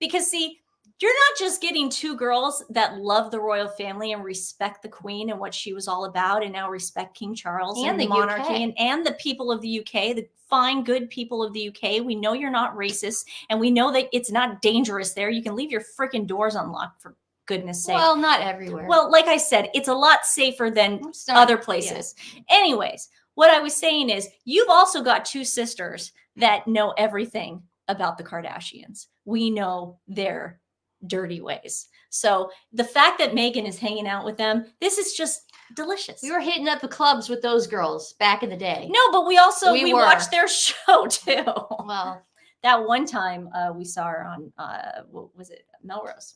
Because see, you're not just getting two girls that love the royal family and respect the queen and what she was all about, and now respect King Charles and the monarchy and the people of the UK, the fine, good people of the UK. We know you're not racist, and we know that it's not dangerous there. You can leave your freaking doors unlocked, for goodness sake. Well, not everywhere. Well, like I said, it's a lot safer than other places. Yeah. Anyways, what I was saying is you've also got two sisters that know everything about the Kardashians. We know their dirty ways. So the fact that Meghan is hanging out with them, this is just delicious. We were hitting up the clubs with those girls back in the day. No, but we watched their show too. Well, that one time we saw her on what was it, Melrose?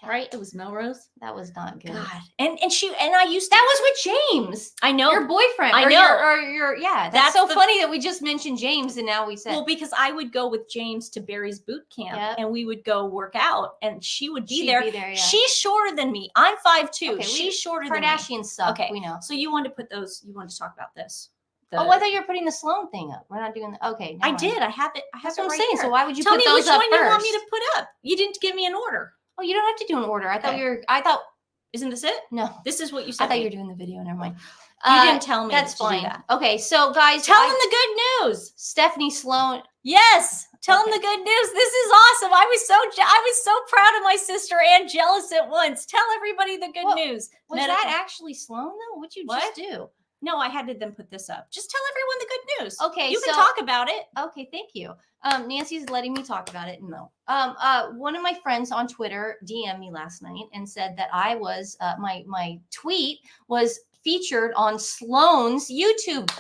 Yeah, right. It was Melrose. That was not good. God, and I used to. That was with James. I know, your boyfriend. I know. Yeah. That's so funny that we just mentioned James and now we said. Well, because I would go with James to Barry's boot camp and we would go work out, and she would be there. Yeah. She's shorter than me. I'm 5'2". Okay, she's shorter than me. Kardashians suck. Okay, we know. So you wanted to put those. You wanted to talk about this. I thought you were putting the Sloan thing up. We're not doing that. Okay. I did. I have it. That's what I'm saying. So why would you tell put me those which up one first? You want me to put up? You didn't give me an order. Oh, you don't have to do an order. I thought. Isn't this it? No. This is what you said. I thought you were doing the video. Never mind. You didn't tell me. That's fine. Do that. Okay, so guys, tell them the good news. Stephanie Sloan. Yes, tell them the good news. This is awesome. I was so proud of my sister and jealous at once. Tell everybody the good news. Was that actually Sloan though? What'd you just do? No, I had them put this up. Just tell everyone the good news. Okay, you can talk about it. Okay, thank you. Nancy's letting me talk about it. No. One of my friends on Twitter DM'd me last night and said that I was my tweet was featured on Sloan's YouTube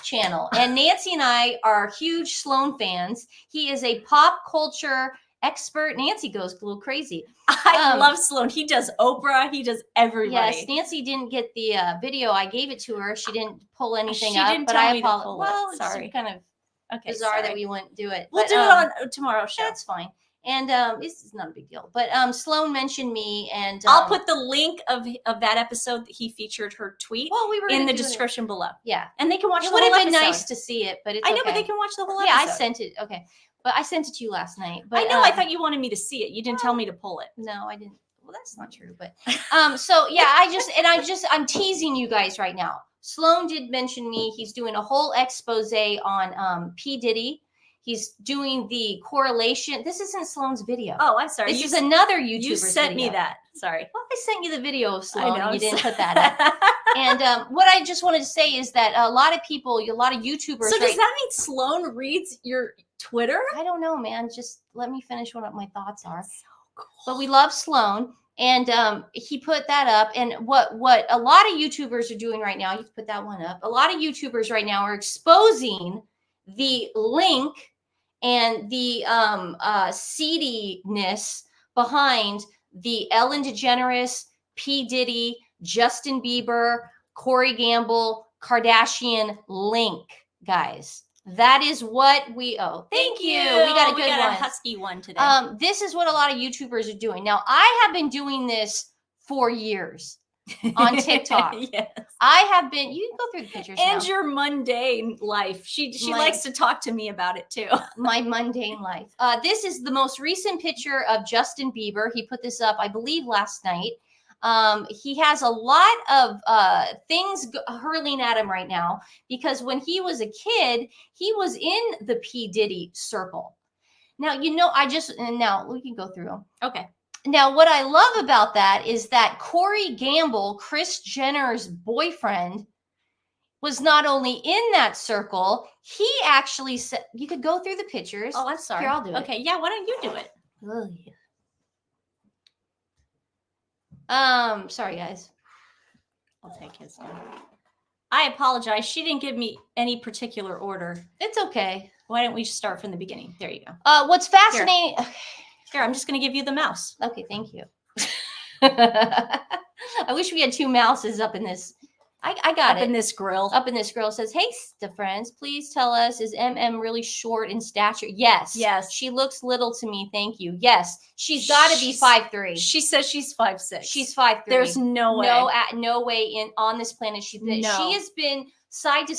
channel. And Nancy and I are huge Sloan fans. He is a pop culture expert. Nancy goes a little crazy. I love Sloan. He does Oprah. He does everybody. Yes, Nancy didn't get the video. I gave it to her. She didn't pull anything up. She didn't tell me to pull it. Sorry. It's kind of bizarre that we wouldn't do it. We'll do it on tomorrow's show. That's fine. And this is not a big deal. But Sloan mentioned me, and I'll put the link of that episode that he featured her tweet in the description below. Yeah. And they can watch it the whole episode. It would have been nice to see it, but it's I know, okay. but they can watch the whole episode. Yeah, I sent it. Okay. But I sent it to you last night. But I know, I thought you wanted me to see it. You didn't tell me to pull it. No, I didn't. Well, that's not true. But so yeah, I'm teasing you guys right now. Sloan did mention me. He's doing a whole expose on P. Diddy. He's doing the correlation. This isn't Sloan's video. Oh, I'm sorry. This is another YouTuber's You sent video. me that. Sorry. Well, I sent you the video of Sloan. I know, You didn't put that up. And what I just wanted to say is that a lot of people, a lot of YouTubers. So does that mean Sloan reads your Twitter? I don't know, man. Just let me finish what my thoughts are. So cool. But we love Sloan. And he put that up. And what a lot of YouTubers are doing right now, you can put that one up. A lot of YouTubers right now are exposing the link and the seediness behind the Ellen DeGeneres, P. Diddy, Justin Bieber, Corey Gamble, Kardashian link, guys. That is what we owe. Thank you. We got a good one. A husky one today. This is what a lot of YouTubers are doing. Now, I have been doing this for years on TikTok. Yes. I have been, you can go through the pictures and now. your mundane life. She likes to talk to me about it too. My mundane life. This is the most recent picture of Justin Bieber. He put this up, I believe, last night. He has a lot of things hurling at him right now because when he was a kid, he was in the P. Diddy circle. Now, now we can go through them. Okay. Now, what I love about that is that Corey Gamble, Kris Jenner's boyfriend, was not only in that circle, he actually said, you could go through the pictures. Oh, I'm sorry. Here, I'll do it. Okay, yeah, why don't you do it? Oh, yeah. Sorry, guys. I'll take his one. I apologize. She didn't give me any particular order. It's okay. Why don't we just start from the beginning? There you go. What's fascinating... Here, I'm just going to give you the mouse. Okay, thank you. I wish we had two mouses up in this. I got it. Up in this grill. Up in this grill. It says, hey, friends, please tell us, is MM really short in stature? Yes. Yes. She looks little to me. Thank you. Yes. She's got to be 5'3". She says she's 5'6". She's 5'3". There's no way. No way on this planet. She has been side to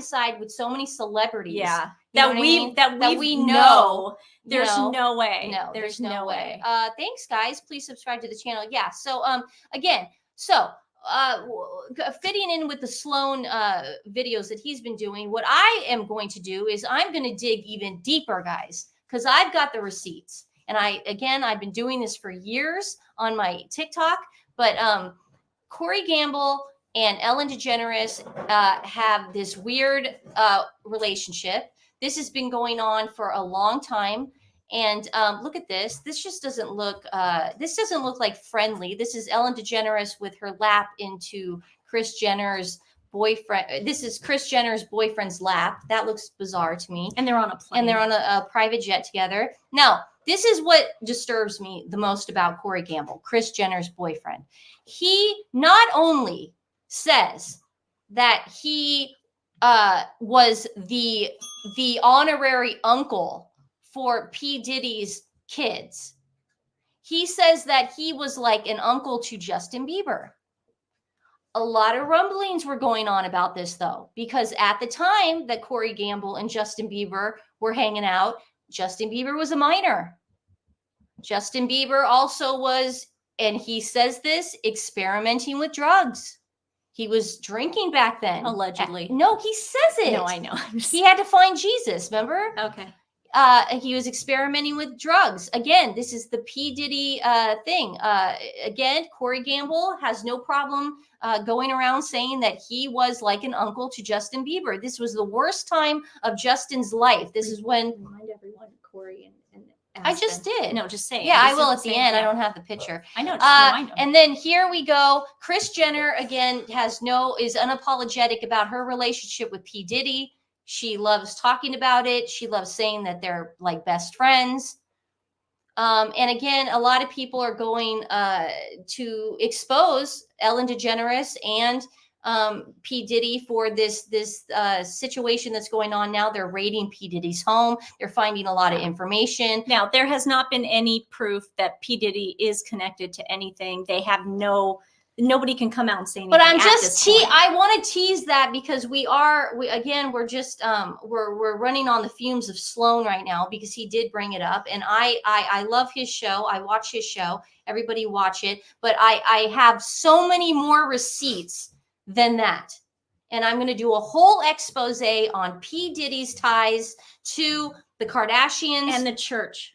side with so many celebrities. Yeah. That we know. There's no way. No, there's no way. Thanks, guys. Please subscribe to the channel. Yeah. So, again, fitting in with the Sloan videos that he's been doing, what I am going to do is I'm going to dig even deeper, guys, because I've got the receipts. And I've been doing this for years on my TikTok, but Corey Gamble and Ellen DeGeneres have this weird relationship. This has been going on for a long time. And look at this. This just doesn't look, like friendly. This is Ellen DeGeneres with her lap into Kris Jenner's boyfriend. This is Kris Jenner's boyfriend's lap. That looks bizarre to me. And they're on a plane. And they're on a private jet together. Now, this is what disturbs me the most about Corey Gamble, Kris Jenner's boyfriend. He not only says that he was the honorary uncle for P. Diddy's kids. He says that he was like an uncle to Justin Bieber. A lot of rumblings were going on about this, though, because at the time that Corey Gamble and Justin Bieber were hanging out, Justin Bieber was a minor. Justin Bieber also was, and he says this, experimenting with drugs. He was drinking back then. Allegedly. No, he says it. No, I know. He had to find Jesus, remember? Okay. He was experimenting with drugs. Again, this is the P. Diddy thing. Again, Corey Gamble has no problem going around saying that he was like an uncle to Justin Bieber. This was the worst time of Justin's life. This is when... Remind everyone, Corey and I just did. No, just saying. Yeah, I will at the end. I don't have the picture. I know. Just remind them. And then here we go. Kris Jenner, again, is unapologetic about her relationship with P. Diddy. She loves talking about it. She loves saying that they're like best friends. And again, a lot of people are going to expose Ellen DeGeneres and P. Diddy for this situation that's going on now. They're raiding P. Diddy's home. They're finding a lot of information. Now, there has not been any proof that P. Diddy is connected to anything. They have nobody can come out and say anything. But I'm just I want to tease that because we're just we're running on the fumes of Sloan right now because he did bring it up, and I love his show. I watch his show. Everybody watch it. But I have so many more receipts than that. And I'm going to do a whole expose on P. Diddy's ties to the Kardashians and the church.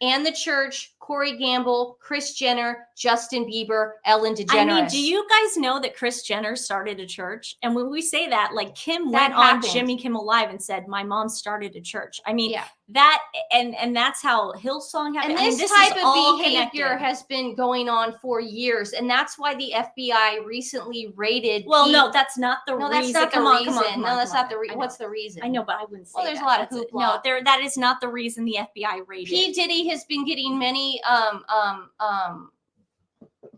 Corey Gamble, Kris Jenner, Justin Bieber, Ellen DeGeneres. I mean, do you guys know that Kris Jenner started a church? And when we say that, like Kim went on Jimmy Kimmel Live and said, "My mom started a church." I mean, that and that's how Hillsong happened. And this type of behavior has been going on for years, and that's why the FBI recently raided. Well, no, that's not the reason. That's not the reason. No, that's not the reason. What's the reason? I know, but I wouldn't say. Well, there's a lot of hoopla. No, that is not the reason the FBI raided. P. Diddy has been getting many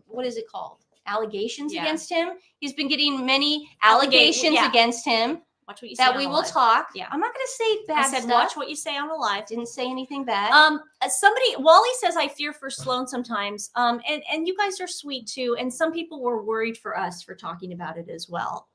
what is it called? Allegations against him. He's been getting many allegations against him. Watch what you say. That we will talk. Yeah. I'm not going to say bad stuff. Watch what you say on the live. Didn't say anything bad. Wally says, I fear for Sloan sometimes. And you guys are sweet too. And some people were worried for us for talking about it as well.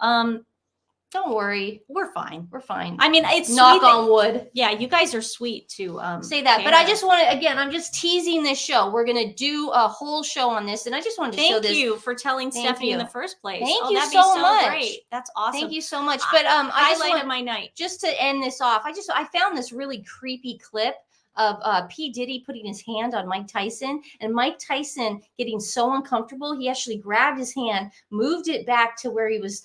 Don't worry. We're fine. We're fine. I mean, it's knock on wood. Yeah, you guys are sweet to say that. But I just want to, again, I'm just teasing this show. We're going to do a whole show on this. And I just wanted to show this. Thank you for telling Stephanie in the first place. Thank you so much. Great. That's awesome. Thank you so much. But I just highlighted my night. Just to end this off, I found this really creepy clip of P. Diddy putting his hand on Mike Tyson, and Mike Tyson getting so uncomfortable, he actually grabbed his hand, moved it back to where his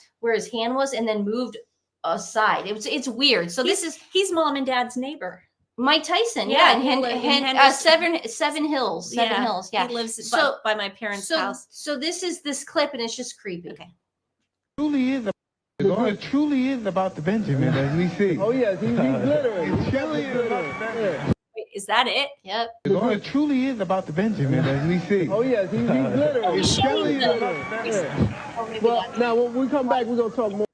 hand was, and then moved aside. It's weird. So he's mom and dad's neighbor. Mike Tyson, and Seven Hills. Yeah, he lives by my parents' house. So this is this clip, and it's just creepy. Okay. It truly is about the Benjamin, as we see. Oh yes, he's glittering. It truly is about the Benjamin. Wait, is that it? Yep. It truly is about the Benjamin, as we see. Oh yes, he's glittering. It truly is about the Benjamin. Well, now when we come back, we're gonna talk more.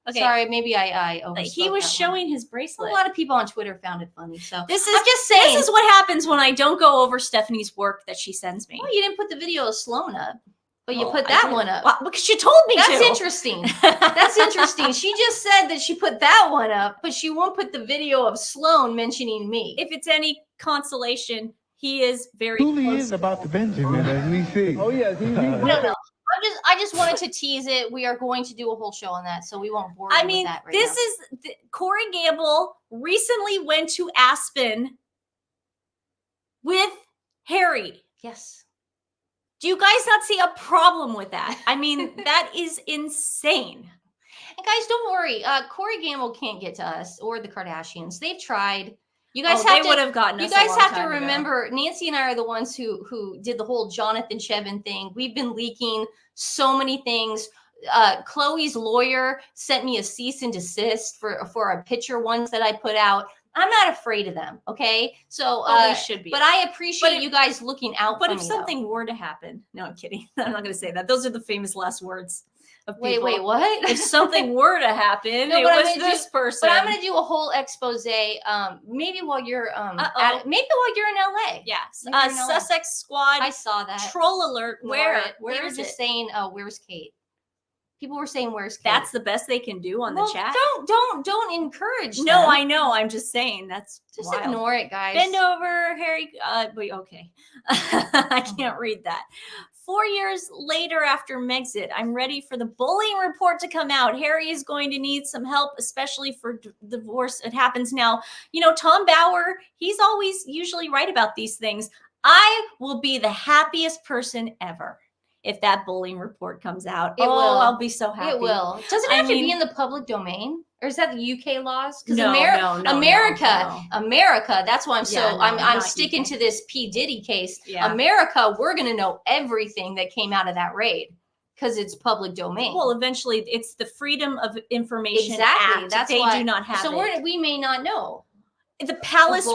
Okay. Sorry, maybe I he was showing his bracelet. A lot of people on Twitter found it funny. So I'm just saying. This is what happens when I don't go over Stephanie's work that she sends me. Well, you didn't put the video of Sloan up, but you put that one up. Well, because she told me That's interesting. That's interesting. She just said that she put that one up, but she won't put the video of Sloan mentioning me. If it's any consolation, he is very truly is about the Benjamin, as we see. Oh yes, he's glittering. I just wanted to tease it. We are going to do a whole show on that, so we won't bore you with that right now. Corey Gamble recently went to Aspen with Harry. Yes. Do you guys not see a problem with that? I mean, that is insane. And guys, don't worry. Corey Gamble can't get to us or the Kardashians. They've tried. You guys would have gotten us. You guys have to remember, Nancy and I are the ones who did the whole Jonathan Chevin thing. We've been leaking so many things. Chloe's lawyer sent me a cease and desist for a picture once that I put out. I'm not afraid of them. Okay, so we should be. But I appreciate you guys looking out. But if something were to happen, no, I'm kidding. I'm not going to say that. Those are the famous last words. Wait, what? If something were to happen, it was this person. But I'm going to do a whole expose. Maybe while you're maybe while you're in LA. Yes. Sussex squad. I saw that. Troll alert. Where it? Where is it? Just saying, where's Kate? People were saying, "Where's Kate?" That's the best they can do on the chat. Don't encourage. No, them. I know. I'm just saying that's just wild. Ignore it, guys. Bend over, Harry. Wait, okay. I can't read that. 4 years later after Megxit, I'm ready for the bullying report to come out. Harry is going to need some help, especially for divorce. It happens now. You know, Tom Bauer, he's always usually right about these things. I will be the happiest person ever if that bullying report comes out. It will. I'll be so happy. It will. Doesn't it have to be in the public domain? Or is that the UK laws? Because America, that's why I'm sticking to this P. Diddy case. Yeah. America, we're going to know everything that came out of that raid because it's public domain. Well, eventually it's the Freedom of Information Act. That's they why, do not have so we may not know. The palace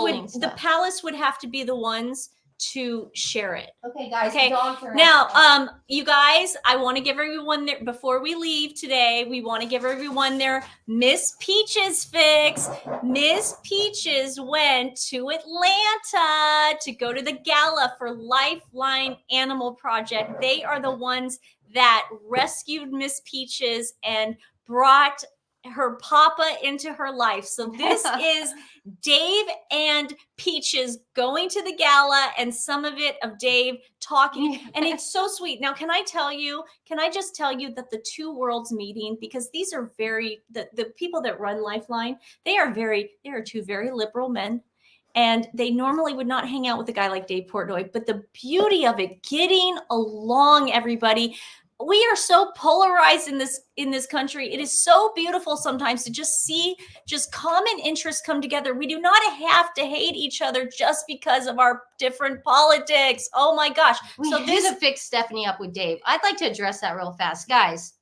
would have to be the ones to share it. Okay, guys. Okay. Now, you guys, I want to give everyone their, before we leave today, we want to give everyone their Miss Peaches fix. Miss Peaches went to Atlanta to go to the gala for Lifeline Animal Project. They are the ones that rescued Miss Peaches and brought her papa into her life. So this is Dave and Peaches going to the gala, and some of it of Dave talking, and it's so sweet. Now, can I just tell you that the two worlds meeting, because these are the people that run Lifeline, they are two very liberal men. And they normally would not hang out with a guy like Dave Portnoy, but the beauty of it, getting along, everybody. We are so polarized in this country. It is so beautiful sometimes to just see just common interests come together. We do not have to hate each other just because of our different politics. Oh my gosh. So this to fix Stephanie up with Dave. I'd like to address that real fast. Guys.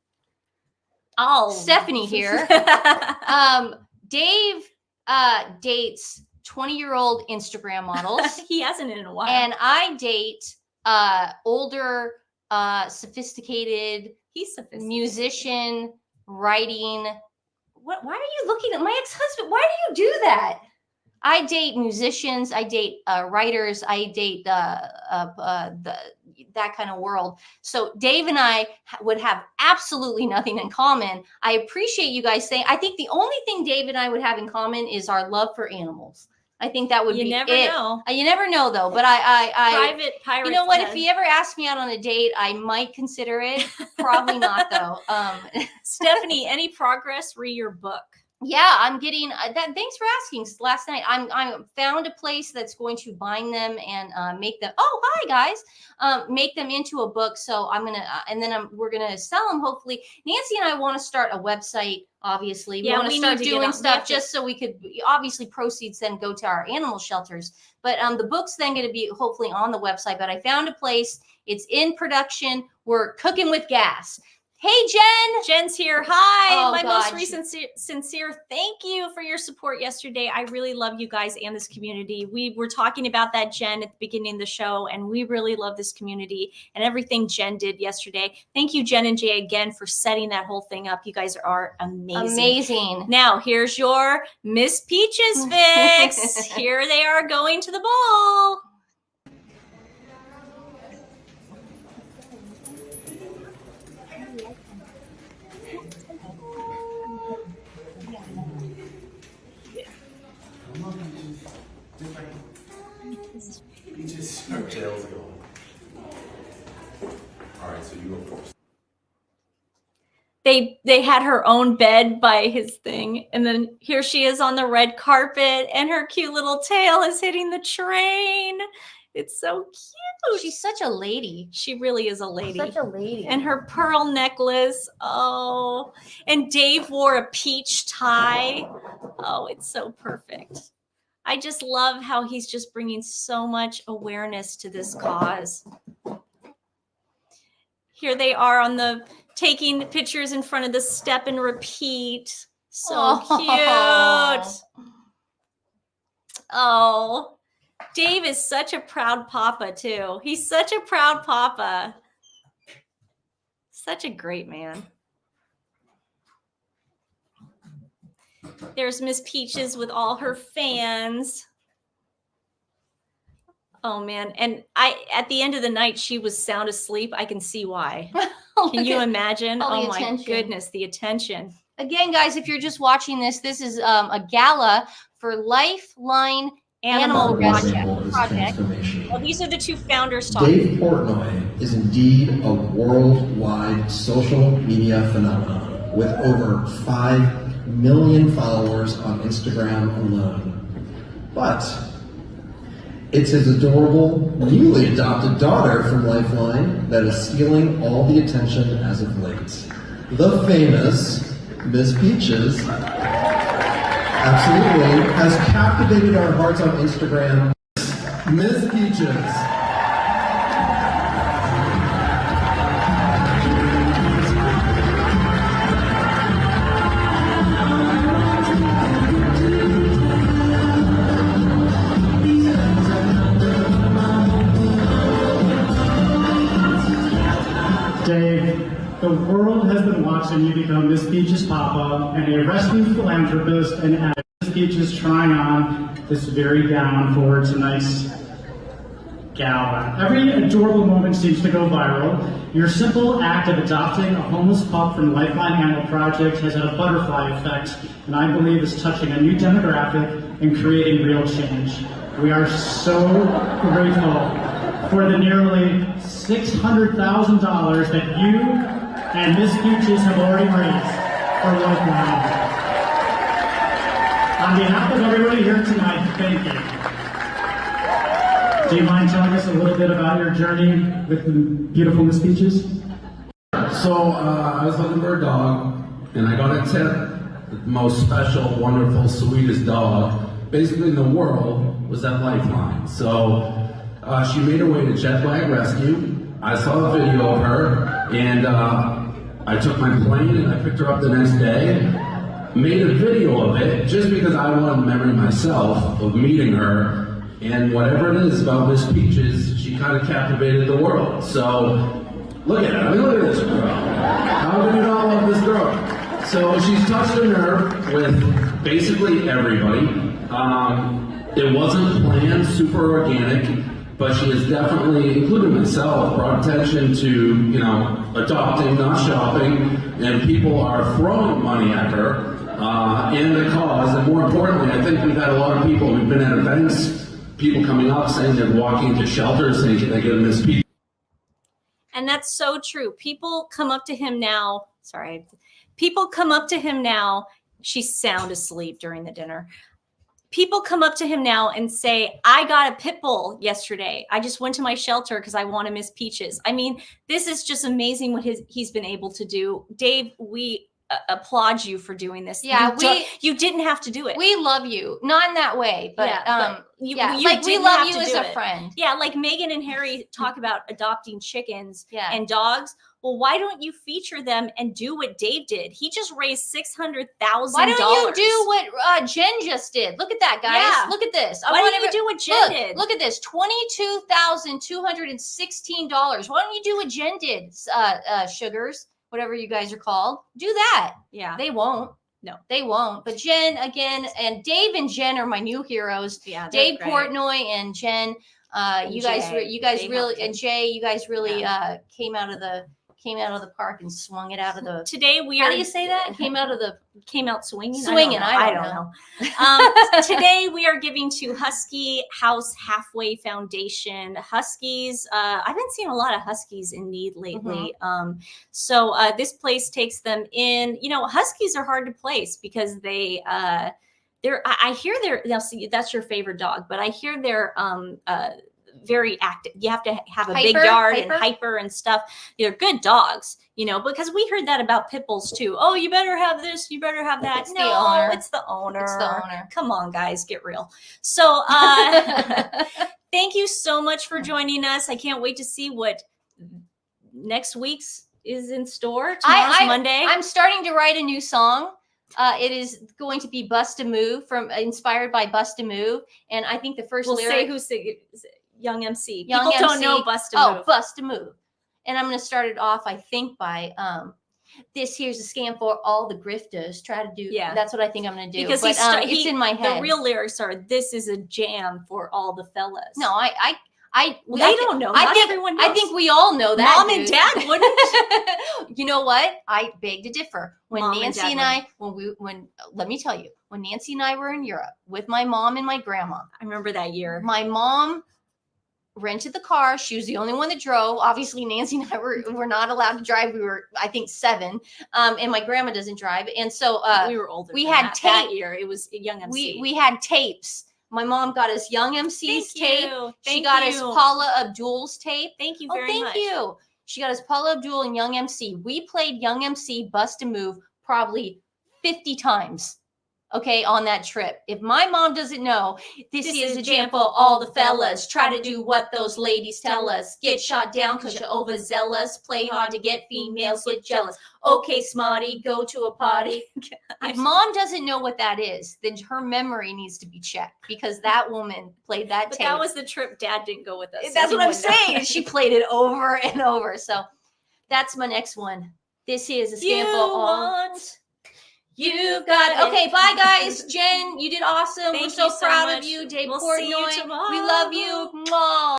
Stephanie here. Dave dates 20-year-old Instagram models. He hasn't in a while. And I date older sophisticated, musician, writing. Why are you looking at my ex-husband? Why do you do that? I date musicians. I date writers. I date that kind of world. So Dave and I would have absolutely nothing in common. I appreciate you guys saying. I think the only thing Dave and I would have in common is our love for animals. I think that would be it. You never know. You never know, though. But I private pirate. You know what? If he ever asked me out on a date, I might consider it. Probably not, though. Stephanie, any progress? Read your book. Yeah, I'm getting that. Thanks for asking. Last night, I found a place that's going to bind them and make them. Oh, hi guys! Make them into a book. So I'm gonna, and then we're gonna sell them. Hopefully, Nancy and I want to start a website. Obviously, we want to start doing stuff just so we could. Obviously, proceeds then go to our animal shelters. But the book's then going to be hopefully on the website. But I found a place. It's in production. We're cooking with gas. Hey, Jen. Jen's here. Hi. My most recent sincere thank you for your support yesterday. I really love you guys and this community. We were talking about that, Jen, at the beginning of the show, and we really love this community and everything Jen did yesterday. Thank you, Jen and Jay, again for setting that whole thing up. You guys are amazing. Amazing. Now, here's your Miss Peaches fix. Here they are going to the ball. All right, so you go first. They had her own bed by his thing, and then here she is on the red carpet, and her cute little tail is hitting the train. It's so cute. She's such a lady. She really is a lady. Such a lady. And her pearl necklace. Oh, and Dave wore a peach tie. Oh, it's so perfect. I just love how he's just bringing so much awareness to this cause. Here they are taking pictures in front of the step and repeat. So cute. Oh, Dave is such a proud papa too. He's such a proud papa. Such a great man. There's Miss Peaches with all her fans. Oh man. And at the end of the night, she was sound asleep. I can see why. Can you imagine? Oh my goodness, the attention. Again, guys, if you're just watching this, this is a gala for Lifeline Animal Project. Well, these are the two founders talking. Dave Portnoy is indeed a worldwide social media phenomenon with over 5 million followers on Instagram alone. But it's his adorable, newly adopted daughter from Lifeline that is stealing all the attention as of late. The famous Miss Peaches absolutely has captivated our hearts on Instagram. Miss Peaches. box and you become Miss Peach's papa and a rescue philanthropist, and as Miss Peach is trying on this very gown for tonight's gala. Every adorable moment seems to go viral. Your simple act of adopting a homeless pup from Lifeline Animal Project has had a butterfly effect, and I believe is touching a new demographic and creating real change. We are so grateful for the nearly $600,000 that you and Miss Peaches have already raised for Lifeline. On behalf of everybody here tonight, thank you. Do you mind telling us a little bit about your journey with the beautiful Miss Peaches? So I was looking for a dog, and I got a tip. The most special, wonderful, sweetest dog, basically in the world, was at Lifeline. So she made her way to Jet Lag Rescue. I saw a video of her, and I took my plane and I picked her up the next day. Made a video of it just because I wanted memory myself of meeting her. And whatever it is about Miss Peaches, she kind of captivated the world. So, look at her. I mean, look at this girl. How can you not love this girl? So, she's touched a nerve with basically everybody. It wasn't planned, super organic, but she has definitely, including myself, brought attention to, you know, adopting, not shopping, and people are throwing money at her and the cause. And more importantly, I think we've had a lot of people who've been at events, people coming up saying they're walking into shelters saying they get Miss Peach. And that's so true. People come up to him now. Sorry. People come up to him now. She's sound asleep during the dinner. People come up to him now and say, I got a pit bull yesterday. I just went to my shelter because I want to Miss Peaches. I mean, this is just amazing what he's been able to do. Dave, we applaud you for doing this. Yeah, you didn't have to do it. We love you, not in that way, but you like we love you as a friend. Yeah, like Meghan and Harry talk about adopting chickens Yeah. and dogs. Well, why don't you feature them and do what Dave did? He just raised $600,000. Why don't you do what Jen just did? Look at that, guys. Yeah. Look at this. Why don't you do what Jen did? Look at this, $22,216. Why don't you do what Jen did, sugars, whatever you guys are called? Do that. Yeah. They won't. No, they won't. But Jen, again, and Dave and Jen are my new heroes. Yeah, Dave great. Portnoy and Jen. You guys really, and Jay, you guys really came out of the park and swung it out of the. Today we How are. do you say that? Came out swinging. Swinging. I don't know. Today we are giving to Husky House Halfway Foundation. Huskies. I've been seeing a lot of Huskies in need lately. So this place takes them in. You know, Huskies are hard to place because they. I hear they're. Now, see, that's your favorite dog, but I hear they're. Very active. You have to have a big yard and hyper and stuff. They're good dogs, you know, because we heard that about pit bulls too. Oh, you better have this, you better have that. It's the owner. It's the owner. Come on, guys, get real. So thank you so much for joining us. I can't wait to see what next week's is in store. Tomorrow's Monday. I'm starting to write a new song. It is going to be Bust a Move, inspired by Bust a Move. And I think the first lyric. Say who's singing. Young MC. Young People MC. don't know Bust a Move. Oh, Bust a Move. And I'm going to start it off, I think, by this here's a scam for all the grifters. Try to do. Yeah. That's what I think I'm going to do. Because it's in my head. The real lyrics are, this is a jam for all the fellas. No, they don't know. Not everyone knows. I think we all know that. Mom and Dad wouldn't. You know what? I beg to differ. When Mom Nancy and I, let me tell you, when Nancy and I were in Europe with my mom and my grandma. I remember that year. My mom rented the car. She was the only one that drove. Obviously, Nancy and I were not allowed to drive. We were, I think, 7. And my grandma doesn't drive. And so we were older. We had tape. That year. It was Young MC. We had tapes. My mom got us Young MC's tape. She got us Paula Abdul's tape. Thank you very much. Thank you. She got us Paula Abdul and Young MC. We played Young MC Bust a Move probably 50 times. Okay, on that trip. If my mom doesn't know, this is a jam for all the fellas. Try to do what those ladies tell us. Get shot down because you're overzealous. Play hard to get females, get jealous. Okay, smarty, go to a party. If mom doesn't know what that is, then her memory needs to be checked because that woman played that tape. That was the trip Dad didn't go with us. That's what I'm saying. She played it over and over. So that's my next one. This is a You sample. You've got it. Okay, bye guys. Jen, you did awesome. Thank We're so you so proud much. of you. Dave We'll see you Portnoy. tomorrow. We love you. Mwah.